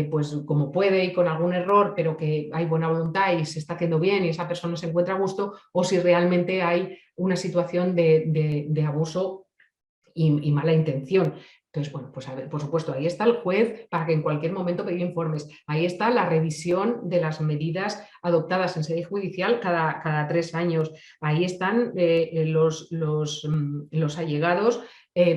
pues como puede y con algún error, pero que hay buena voluntad y se está haciendo bien y esa persona se encuentra a gusto, o si realmente hay una situación de abuso y mala intención. Entonces, bueno, pues a ver, por supuesto, ahí está el juez para que en cualquier momento pedir informes. Ahí está la revisión de las medidas adoptadas en sede judicial cada 3 años. Ahí están los allegados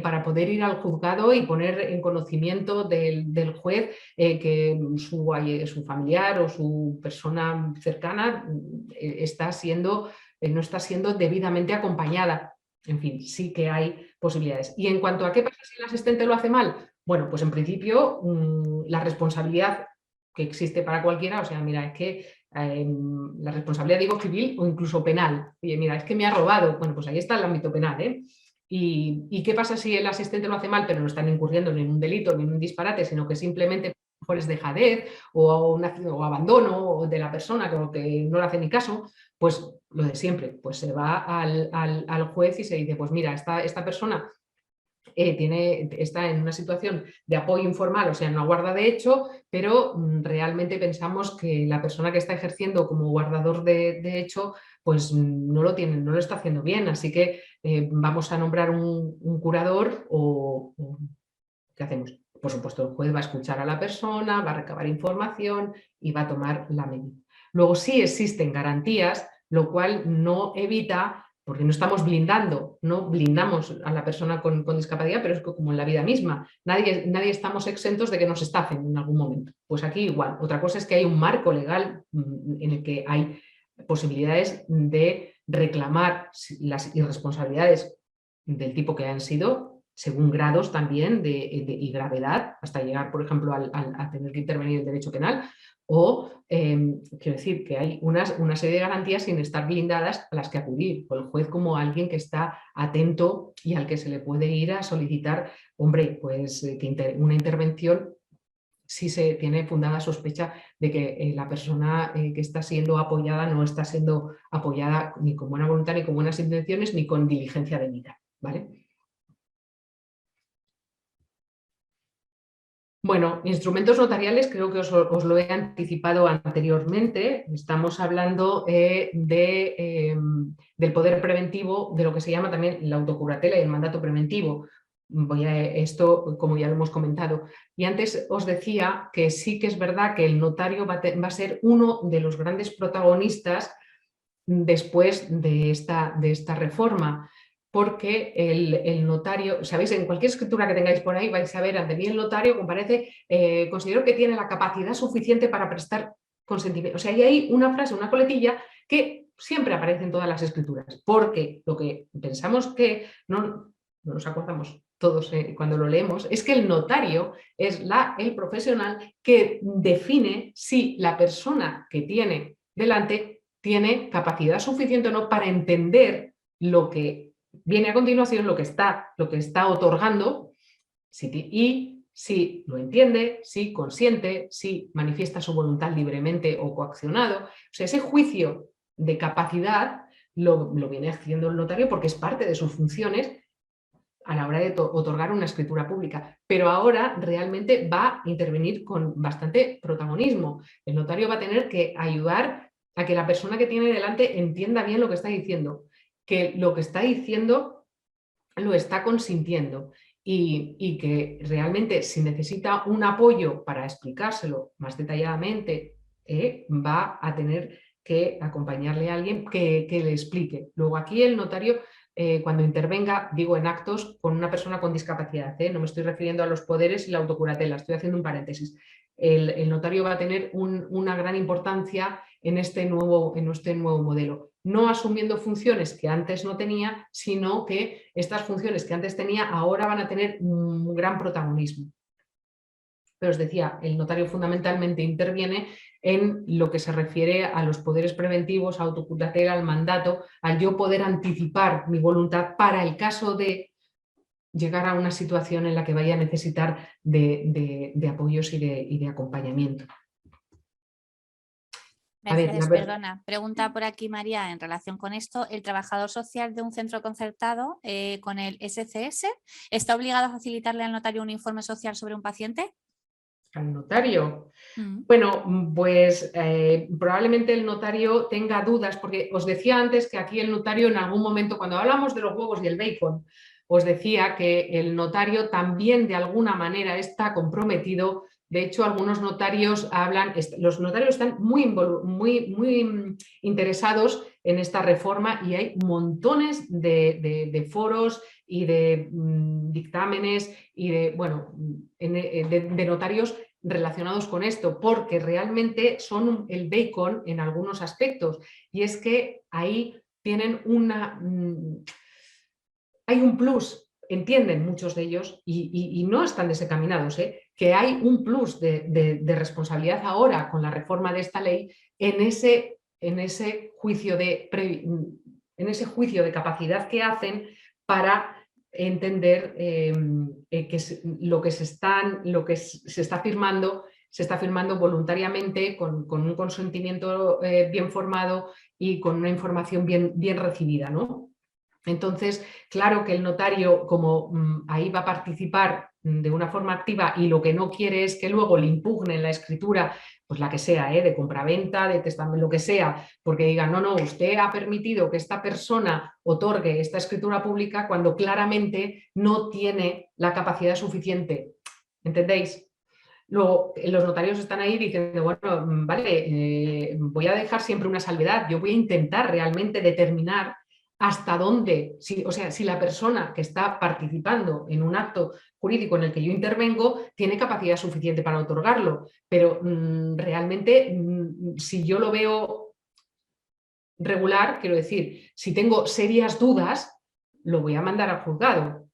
para poder ir al juzgado y poner en conocimiento del juez que su familiar o su persona cercana no está siendo debidamente acompañada. En fin, sí que hay posibilidades. Y en cuanto a qué pasa si el asistente lo hace mal, bueno, pues en principio la responsabilidad que existe para cualquiera, o sea, mira, es que la responsabilidad, digo, civil o incluso penal. Oye, mira, es que me ha robado. Bueno, pues ahí está el ámbito penal, ¿eh? ¿Y qué pasa si el asistente lo hace mal, pero no están incurriendo ni en un delito ni en un disparate, sino que simplemente mejor es dejadez o abandono de la persona que no le hace ni caso? Pues lo de siempre, pues se va al juez y se dice, pues mira, esta persona está en una situación de apoyo informal, o sea, en una guarda de hecho, pero realmente pensamos que la persona que está ejerciendo como guardador de hecho, pues no lo está haciendo bien, así que vamos a nombrar un curador o ¿qué hacemos? Por supuesto, el juez va a escuchar a la persona, va a recabar información y va a tomar la medida. Luego sí existen garantías, lo cual no evita porque no estamos blindando, no blindamos a la persona con discapacidad, pero es como en la vida misma. Nadie estamos exentos de que nos estafen en algún momento. Pues aquí igual. Otra cosa es que hay un marco legal en el que hay posibilidades de reclamar las irresponsabilidades del tipo que han sido, según grados también y gravedad, hasta llegar, por ejemplo, a tener que intervenir el derecho penal, o quiero decir que hay una serie de garantías sin estar blindadas a las que acudir, o el juez como alguien que está atento y al que se le puede ir a solicitar, hombre, pues una intervención si se tiene fundada sospecha de que la persona que está siendo apoyada no está siendo apoyada ni con buena voluntad, ni con buenas intenciones, ni con diligencia debida, ¿vale? Bueno, instrumentos notariales, creo que os lo he anticipado anteriormente. Estamos hablando del poder preventivo, de lo que se llama también la autocuratela y el mandato preventivo. Esto, como ya lo hemos comentado. Y antes os decía que sí que es verdad que el notario va a ser uno de los grandes protagonistas después de esta reforma. Porque el notario, sabéis, en cualquier escritura que tengáis por ahí vais a ver ante mí el notario comparece, considero que tiene la capacidad suficiente para prestar consentimiento. O sea, hay ahí una frase, una coletilla que siempre aparece en todas las escrituras, porque lo que pensamos que no nos acordamos todos cuando lo leemos, es que el notario es el profesional que define si la persona que tiene delante tiene capacidad suficiente o no para entender lo que viene a continuación, lo que está otorgando, y si lo entiende, si consiente, si manifiesta su voluntad libremente o coaccionado. O sea, ese juicio de capacidad lo viene haciendo el notario porque es parte de sus funciones a la hora de otorgar una escritura pública, pero ahora realmente va a intervenir con bastante protagonismo. El notario va a tener que ayudar a que la persona que tiene delante entienda bien lo que está diciendo, que lo que está diciendo lo está consintiendo y que realmente si necesita un apoyo para explicárselo más detalladamente, va a tener que acompañarle a alguien que le explique. Luego aquí el notario, cuando intervenga, digo en actos con una persona con discapacidad, no me estoy refiriendo a los poderes y la autocuratela, estoy haciendo un paréntesis. El notario va a tener una gran importancia en este nuevo modelo, no asumiendo funciones que antes no tenía, sino que estas funciones que antes tenía ahora van a tener un gran protagonismo. Pero os decía, el notario fundamentalmente interviene en lo que se refiere a los poderes preventivos, a autocuratela, al mandato, al yo poder anticipar mi voluntad para el caso de llegar a una situación en la que vaya a necesitar de apoyos y de acompañamiento. Mercedes, perdona, pregunta por aquí María en relación con esto. ¿El trabajador social de un centro concertado con el SCS está obligado a facilitarle al notario un informe social sobre un paciente? ¿Al notario? Bueno, pues probablemente el notario tenga dudas, porque os decía antes que aquí el notario en algún momento, cuando hablamos de los huevos y el bacon, os decía que el notario también de alguna manera está comprometido. De hecho, algunos notarios los notarios están muy interesados en esta reforma y hay montones de foros y de dictámenes y de notarios relacionados con esto, porque realmente son el bacon en algunos aspectos. Y es que ahí tienen hay un plus, entienden muchos de ellos, y no están desencaminados, que hay un plus de responsabilidad ahora con la reforma de esta ley en ese juicio de capacidad que hacen para entender que lo que se está firmando se está firmando voluntariamente con un consentimiento bien formado y con una información bien recibida, ¿no? Entonces, claro que el notario, como ahí va a participar de una forma activa y lo que no quiere es que luego le impugnen la escritura, pues la que sea, de compraventa, de testamento, lo que sea, porque digan, no, usted ha permitido que esta persona otorgue esta escritura pública cuando claramente no tiene la capacidad suficiente. ¿Entendéis? Luego, los notarios están ahí diciendo, bueno, vale, voy a dejar siempre una salvedad, yo voy a intentar realmente determinar hasta dónde, o sea, si la persona que está participando en un acto jurídico en el que yo intervengo tiene capacidad suficiente para otorgarlo, pero realmente si yo lo veo regular, quiero decir, si tengo serias dudas, lo voy a mandar al juzgado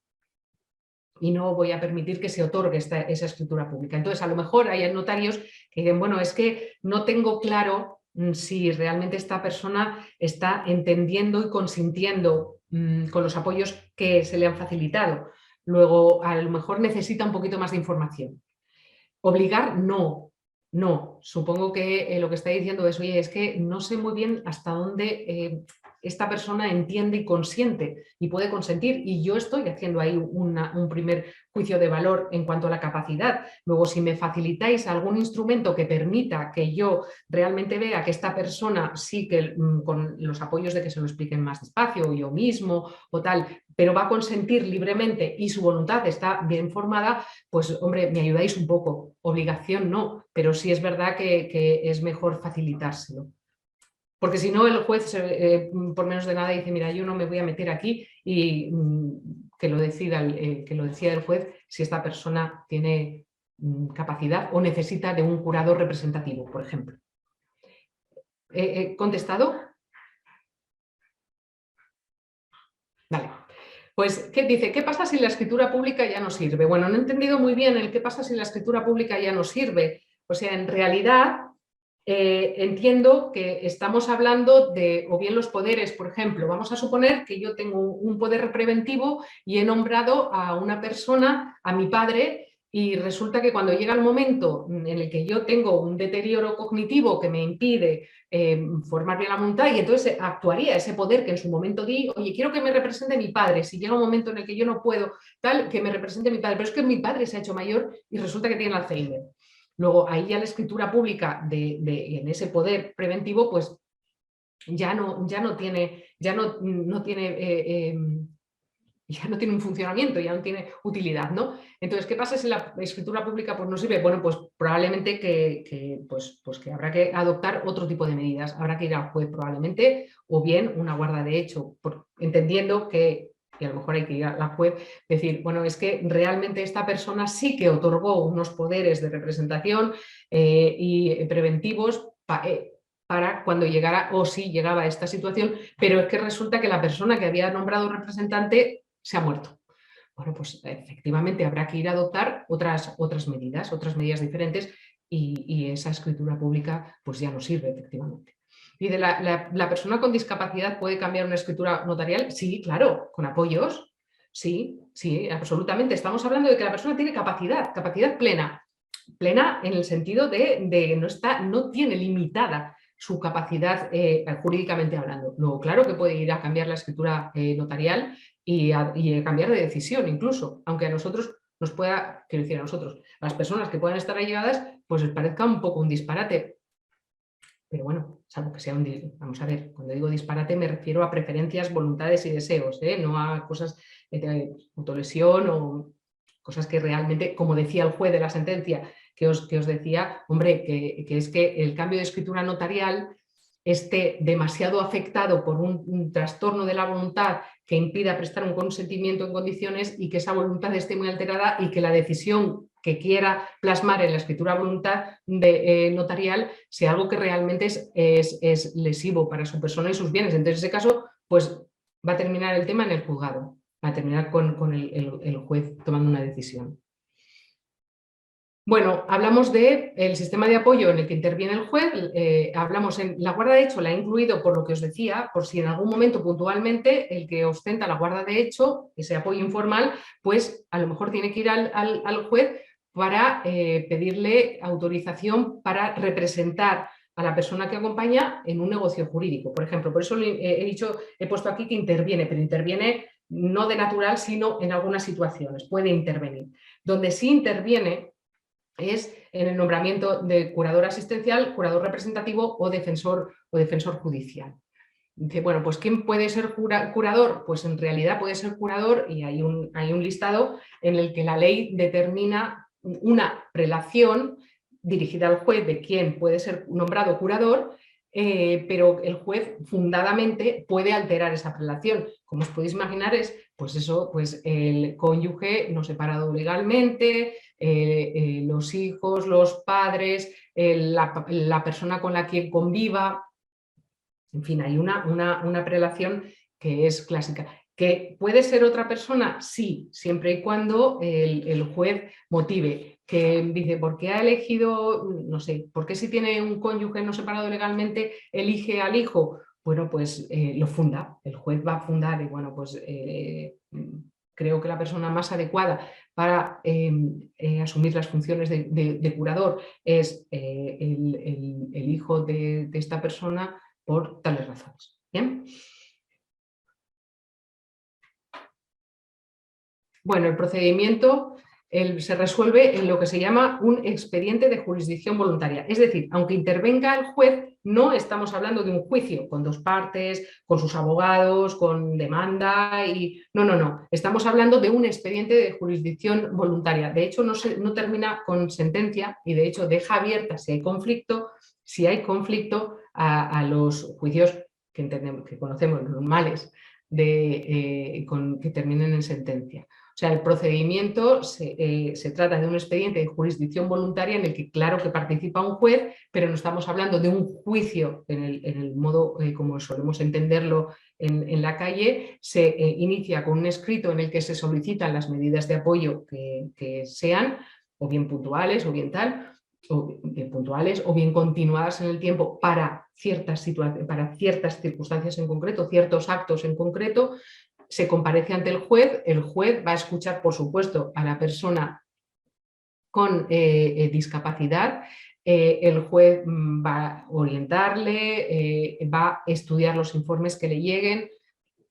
y no voy a permitir que se otorgue esa escritura pública. Entonces, a lo mejor hay notarios que dicen, bueno, es que no tengo claro si realmente esta persona está entendiendo y consintiendo con los apoyos que se le han facilitado. Luego, a lo mejor necesita un poquito más de información. Obligar, no. No, supongo que lo que está diciendo es, oye, es que no sé muy bien hasta dónde esta persona entiende y consiente y puede consentir, y yo estoy haciendo ahí un primer juicio de valor en cuanto a la capacidad. Luego, si me facilitáis algún instrumento que permita que yo realmente vea que esta persona sí que con los apoyos de que se lo expliquen más despacio, o yo mismo o tal, pero va a consentir libremente y su voluntad está bien formada, pues hombre, me ayudáis un poco. Obligación no, pero sí es verdad que es mejor facilitárselo. Porque si no, el juez, por menos de nada, dice, mira, yo no me voy a meter aquí y que lo decida el juez si esta persona tiene capacidad o necesita de un curador representativo, por ejemplo. ¿Contestado? Vale. Pues, ¿qué dice? ¿Qué pasa si la escritura pública ya no sirve? Bueno, no he entendido muy bien el qué pasa si la escritura pública ya no sirve. O sea, en realidad entiendo que estamos hablando de, o bien los poderes, por ejemplo, vamos a suponer que yo tengo un poder preventivo y he nombrado a una persona, a mi padre, y resulta que cuando llega el momento en el que yo tengo un deterioro cognitivo que me impide formar bien la voluntad, y entonces actuaría ese poder que en su momento di, oye, quiero que me represente mi padre, si llega un momento en el que yo no puedo, tal, que me represente mi padre, pero es que mi padre se ha hecho mayor y resulta que tiene Alzheimer. Luego, ahí ya la escritura pública en ese poder preventivo, pues ya no tiene un funcionamiento, ya no tiene utilidad, ¿no? Entonces, ¿qué pasa si la escritura pública pues, no sirve? Bueno, pues probablemente que habrá que adoptar otro tipo de medidas. Habrá que ir al juez probablemente, o bien una guarda de hecho, entendiendo que y a lo mejor hay que ir a la juez, decir, bueno, es que realmente esta persona sí que otorgó unos poderes de representación y preventivos para cuando llegara, o si llegaba a esta situación, pero es que resulta que la persona que había nombrado representante se ha muerto. Bueno, pues efectivamente habrá que ir a adoptar otras medidas diferentes y esa escritura pública pues ya no sirve efectivamente. ¿Y de la persona con discapacidad puede cambiar una escritura notarial? Sí, claro, con apoyos. Sí, absolutamente. Estamos hablando de que la persona tiene capacidad plena. Plena en el sentido de no tiene limitada su capacidad jurídicamente hablando. Luego, claro que puede ir a cambiar la escritura notarial y a cambiar de decisión incluso, aunque a nosotros nos pueda, quiero decir a nosotros, a las personas que puedan estar allegadas, pues les parezca un poco un disparate. Pero bueno, salvo que sea vamos a ver, cuando digo disparate me refiero a preferencias, voluntades y deseos, no a cosas de autolesión o cosas que realmente, como decía el juez de la sentencia, que os decía, hombre, que es que el cambio de escritura notarial esté demasiado afectado por un trastorno de la voluntad que impida prestar un consentimiento en condiciones y que esa voluntad esté muy alterada y que la decisión que quiera plasmar en la escritura voluntad notarial sea algo que realmente es lesivo para su persona y sus bienes. Entonces, en ese caso, pues va a terminar el tema en el juzgado, va a terminar con el juez tomando una decisión. Bueno, hablamos del sistema de apoyo en el que interviene el juez, hablamos en la guarda de hecho, la he incluido por lo que os decía, por si en algún momento puntualmente el que ostenta la guarda de hecho, ese apoyo informal, pues a lo mejor tiene que ir al juez para pedirle autorización para representar a la persona que acompaña en un negocio jurídico, por ejemplo. Por eso he puesto aquí que interviene, pero interviene no de natural, sino en algunas situaciones, puede intervenir. Donde sí interviene es en el nombramiento de curador asistencial, curador representativo o defensor judicial. Dice, bueno, pues ¿quién puede ser curador? Pues en realidad puede ser curador y hay un listado en el que la ley determina una prelación dirigida al juez de quién puede ser nombrado curador pero el juez fundadamente puede alterar esa prelación. Como os podéis imaginar, es pues eso, pues el cónyuge no separado legalmente, los hijos, los padres, la persona con la que conviva, en fin, hay una prelación que es clásica. ¿Que puede ser otra persona? Sí, siempre y cuando el juez motive. Que dice, ¿por qué ha elegido, no sé, por qué si tiene un cónyuge no separado legalmente elige al hijo? Bueno, pues lo funda, el juez va a fundar y bueno, pues creo que la persona más adecuada para asumir las funciones de curador es el hijo de esta persona por tales razones. ¿Bien? Bueno, el procedimiento se resuelve en lo que se llama un expediente de jurisdicción voluntaria. Es decir, aunque intervenga el juez, no estamos hablando de un juicio con dos partes, con sus abogados, con demanda y... No. Estamos hablando de un expediente de jurisdicción voluntaria. De hecho, no termina con sentencia y de hecho deja abierta si hay conflicto a los juicios que entendemos, que conocemos, normales, que terminen en sentencia. O sea, el procedimiento se trata de un expediente de jurisdicción voluntaria en el que claro que participa un juez, pero no estamos hablando de un juicio en el modo como solemos entenderlo en la calle. Se inicia con un escrito en el que se solicitan las medidas de apoyo que sean, o bien puntuales, o bien tal, o bien puntuales, o bien continuadas en el tiempo para ciertas circunstancias en concreto, ciertos actos en concreto. Se comparece ante el juez va a escuchar, por supuesto, a la persona con discapacidad, el juez va a orientarle, va a estudiar los informes que le lleguen.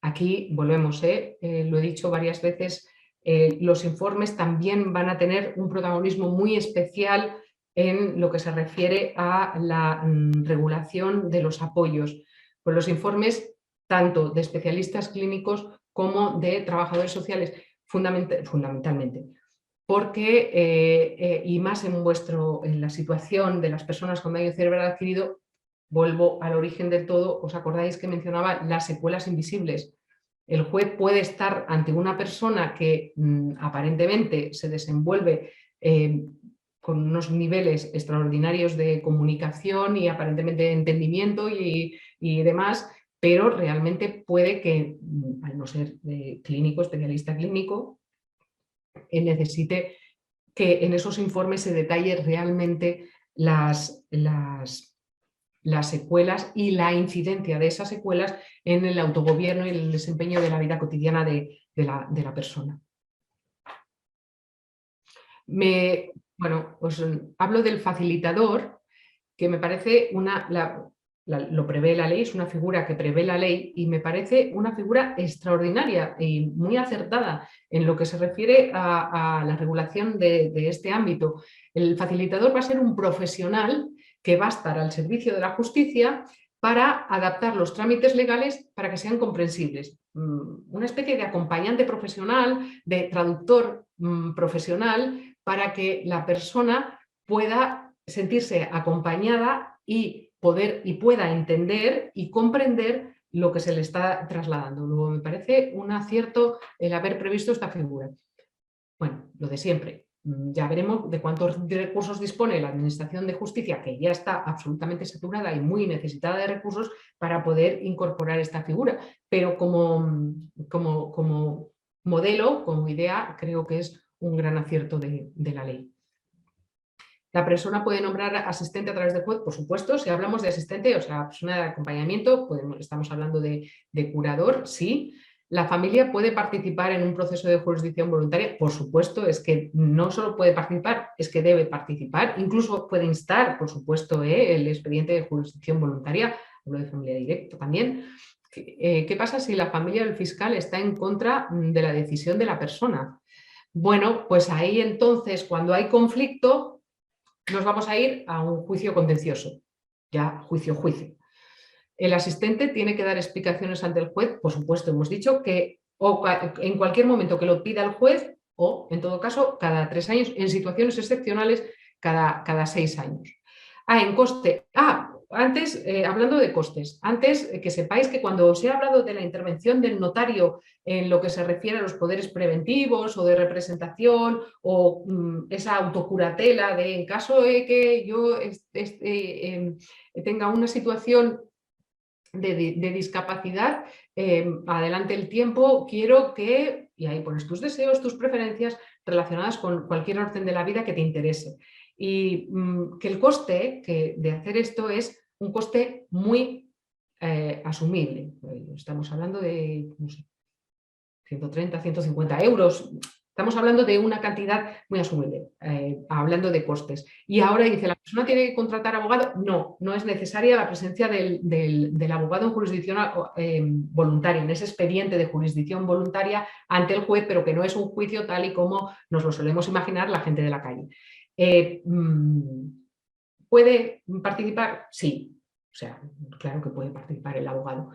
Aquí volvemos, lo he dicho varias veces, los informes también van a tener un protagonismo muy especial en lo que se refiere a la regulación de los apoyos. Pues los informes tanto de especialistas clínicos como de trabajadores sociales, fundamentalmente. Porque, y más en la situación de las personas con daño cerebral adquirido, vuelvo al origen del todo, ¿os acordáis que mencionaba las secuelas invisibles? El juez puede estar ante una persona que aparentemente se desenvuelve con unos niveles extraordinarios de comunicación y aparentemente de entendimiento y demás, pero realmente puede que, al no ser clínico, especialista clínico, necesite que en esos informes se detalle realmente las secuelas y la incidencia de esas secuelas en el autogobierno y el desempeño de la vida cotidiana de la persona. Bueno, os hablo del facilitador, que me parece lo prevé la ley, es una figura que prevé la ley y me parece una figura extraordinaria y muy acertada en lo que se refiere a la regulación de este ámbito. El facilitador va a ser un profesional que va a estar al servicio de la justicia para adaptar los trámites legales para que sean comprensibles. Una especie de acompañante profesional, de traductor profesional, para que la persona pueda sentirse acompañada y pueda entender y comprender lo que se le está trasladando. Luego me parece un acierto el haber previsto esta figura. Bueno, lo de siempre. Ya veremos de cuántos recursos dispone la Administración de Justicia, que ya está absolutamente saturada y muy necesitada de recursos para poder incorporar esta figura. Pero como modelo, como idea, creo que es un gran acierto de la ley. La persona puede nombrar asistente a través del juez, por supuesto. Si hablamos de asistente, o sea, persona de acompañamiento, estamos hablando de curador, sí. La familia puede participar en un proceso de jurisdicción voluntaria, por supuesto, es que no solo puede participar, es que debe participar, incluso puede instar, por supuesto, el expediente de jurisdicción voluntaria, hablo de familia directa también. ¿Qué pasa si la familia o el fiscal está en contra de la decisión de la persona? Bueno, pues ahí entonces, cuando hay conflicto, nos vamos a ir a un juicio contencioso, ya juicio. El asistente tiene que dar explicaciones ante el juez, por supuesto, hemos dicho que en cualquier momento que lo pida el juez o, en todo caso, cada 3 años, en situaciones excepcionales, cada 6 años. En coste, antes, hablando de costes, antes que sepáis que cuando os he hablado de la intervención del notario en lo que se refiere a los poderes preventivos o de representación o esa autocuratela de en caso de que yo tenga una situación de discapacidad, adelante el tiempo, quiero que, y ahí pones tus deseos, tus preferencias relacionadas con cualquier orden de la vida que te interese. Y que el coste de hacer esto es un coste muy asumible. Estamos hablando de, no sé, 130, 150 euros. Estamos hablando de una cantidad muy asumible, hablando de costes. Y ahora dice, ¿la persona tiene que contratar abogado? No, no es necesaria la presencia del abogado en jurisdicción voluntaria, en ese expediente de jurisdicción voluntaria ante el juez, pero que no es un juicio tal y como nos lo solemos imaginar la gente de la calle. ¿Puede participar? Sí, o sea, claro que puede participar el abogado.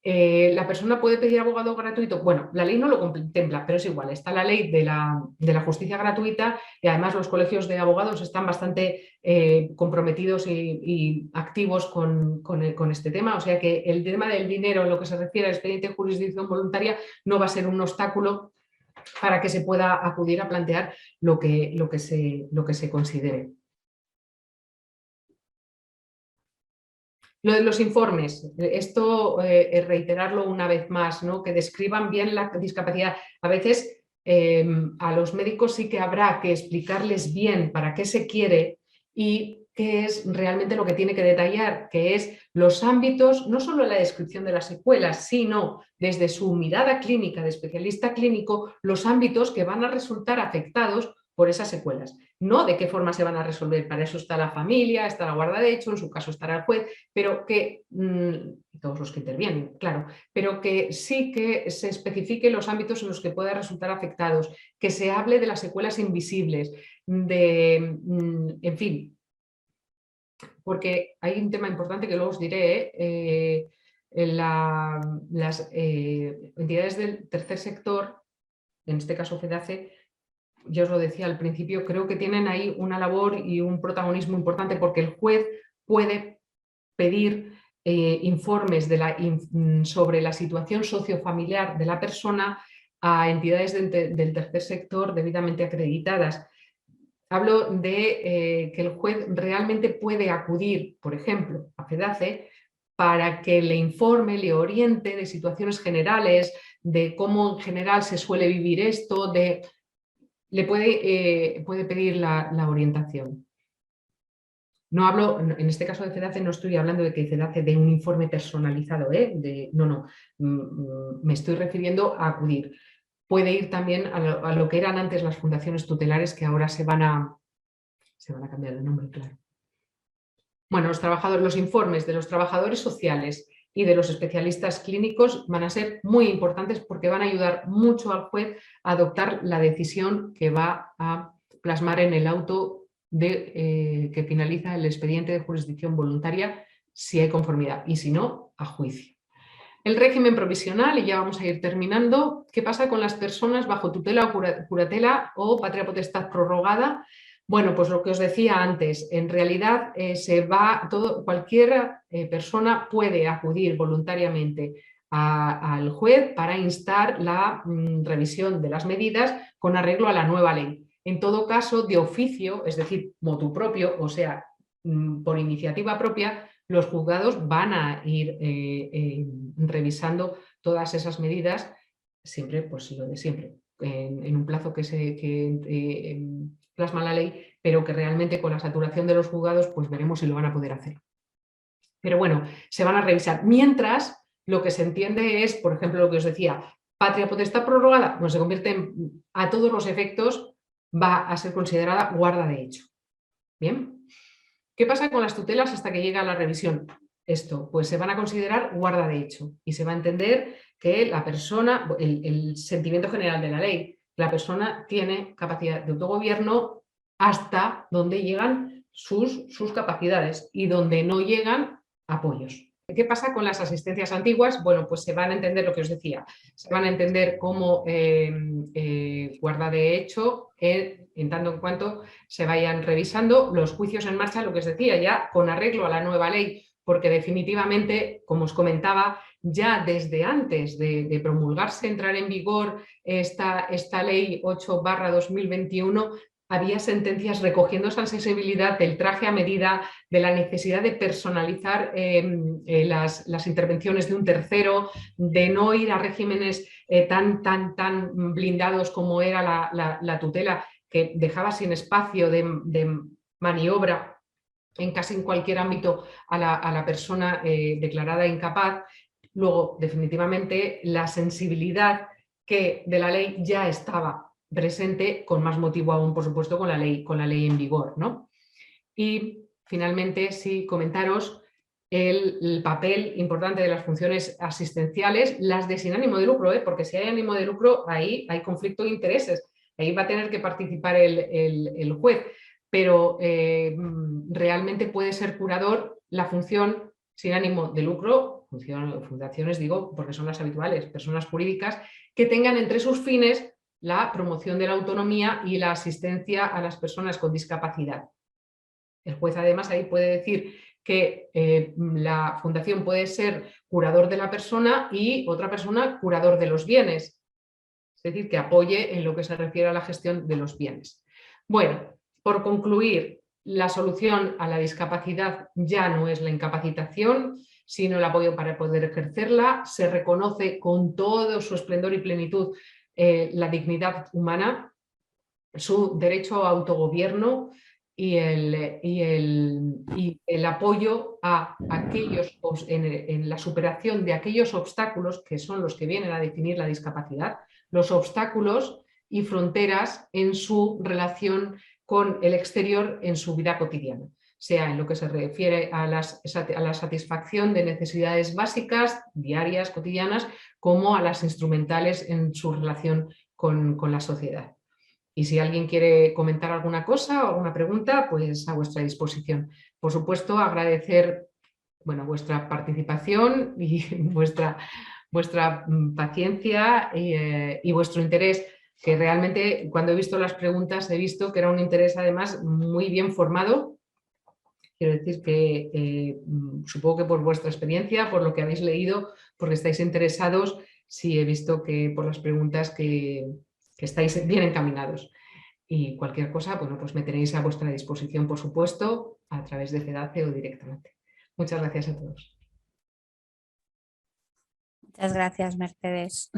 ¿La persona puede pedir abogado gratuito? Bueno, la ley no lo contempla, pero es igual. Está la ley de la justicia gratuita y además los colegios de abogados están bastante comprometidos y activos con este tema. O sea que el tema del dinero en lo que se refiere al expediente de jurisdicción voluntaria no va a ser un obstáculo para que se pueda acudir a plantear lo que se considere. Lo de los informes, esto reiterarlo una vez más, ¿no? Que describan bien la discapacidad. A veces a los médicos sí que habrá que explicarles bien para qué se quiere y qué es realmente lo que tiene que detallar, que es los ámbitos, no solo la descripción de las secuelas, sino desde su mirada clínica de especialista clínico, los ámbitos que van a resultar afectados por esas secuelas. No de qué forma se van a resolver, para eso está la familia, está la guarda de hecho, en su caso estará el juez, pero que, todos los que intervienen, claro, pero que sí que se especifique los ámbitos en los que pueda resultar afectados, que se hable de las secuelas invisibles, en fin, porque hay un tema importante que luego os diré, las entidades del tercer sector, en este caso FEDACE, yo os lo decía al principio, creo que tienen ahí una labor y un protagonismo importante porque el juez puede pedir informes sobre la situación sociofamiliar de la persona a entidades del tercer sector debidamente acreditadas. Hablo de que el juez realmente puede acudir, por ejemplo, a FEDACE para que le informe, le oriente de situaciones generales, de cómo en general se suele vivir esto, le puede pedir la orientación. No hablo, en este caso de FEDACE no estoy hablando de que FEDACE dé un informe personalizado, no, me estoy refiriendo a acudir. Puede ir también a lo que eran antes las fundaciones tutelares, que ahora se van a cambiar de nombre, claro. Bueno, los informes de los trabajadores sociales y de los especialistas clínicos van a ser muy importantes porque van a ayudar mucho al juez a adoptar la decisión que va a plasmar en el auto que finaliza el expediente de jurisdicción voluntaria si hay conformidad y si no, a juicio. El régimen provisional, y ya vamos a ir terminando, ¿qué pasa con las personas bajo tutela o curatela o patria potestad prorrogada? Bueno, pues lo que os decía antes, en realidad cualquier persona puede acudir voluntariamente al juez para instar la revisión de las medidas con arreglo a la nueva ley. En todo caso, de oficio, es decir, motu propio, o sea, por iniciativa propia, los juzgados van a ir revisando todas esas medidas, siempre, pues lo de siempre, en un plazo que plasma la ley, pero que realmente con la saturación de los juzgados pues veremos si lo van a poder hacer. Pero bueno, se van a revisar. Mientras, lo que se entiende es, por ejemplo, lo que os decía, patria potestad prorrogada, pues se convierte a todos los efectos, va a ser considerada guarda de hecho. ¿Bien? ¿Qué pasa con las tutelas hasta que llega la revisión? Esto, pues se van a considerar guarda de hecho y se va a entender que la persona, el sentimiento general de la ley, la persona tiene capacidad de autogobierno hasta donde llegan sus capacidades y donde no llegan apoyos. ¿Qué pasa con las asistencias antiguas? Bueno, pues se van a entender lo que os decía, se van a entender como guarda de hecho en tanto en cuanto se vayan revisando los juicios en marcha, lo que os decía, ya con arreglo a la nueva ley porque definitivamente, como os comentaba, ya desde antes de promulgarse, entrar en vigor esta ley 8/2021, había sentencias recogiendo esa sensibilidad del traje a medida, de la necesidad de personalizar las intervenciones de un tercero, de no ir a regímenes tan blindados como era la tutela, que dejaba sin espacio de maniobra en casi en cualquier ámbito a la persona declarada incapaz. Luego, definitivamente, la sensibilidad de la ley ya estaba presente, con más motivo aún, por supuesto, con la ley en vigor, ¿no? Y finalmente, sí, comentaros el papel importante de las funciones asistenciales, las de sin ánimo de lucro, porque si hay ánimo de lucro, ahí hay conflicto de intereses, ahí va a tener que participar el juez, pero realmente puede ser curador la función sin ánimo de lucro, fundaciones digo porque son las habituales, personas jurídicas que tengan entre sus fines la promoción de la autonomía y la asistencia a las personas con discapacidad. El juez además ahí puede decir que la fundación puede ser curador de la persona y otra persona curador de los bienes, es decir, que apoye en lo que se refiere a la gestión de los bienes. Bueno, por concluir, la solución a la discapacidad ya no es la incapacitación, sino el apoyo para poder ejercerla. Se reconoce con todo su esplendor y plenitud la dignidad humana, su derecho a autogobierno y el apoyo a aquellos, en la superación de aquellos obstáculos que son los que vienen a definir la discapacidad, los obstáculos y fronteras en su relación con el exterior en su vida cotidiana, sea en lo que se refiere a la satisfacción de necesidades básicas, diarias, cotidianas, como a las instrumentales en su relación con la sociedad. Y si alguien quiere comentar alguna cosa o alguna pregunta, pues a vuestra disposición. Por supuesto, agradecer vuestra participación y vuestra paciencia y vuestro interés, que realmente cuando he visto las preguntas he visto que era un interés además muy bien formado. Quiero decir que supongo que por vuestra experiencia, por lo que habéis leído, porque estáis interesados, sí he visto que por las preguntas que estáis bien encaminados. Y cualquier cosa, bueno, pues me tenéis a vuestra disposición, por supuesto, a través de FEDACE o directamente. Muchas gracias a todos. Muchas gracias, Mercedes.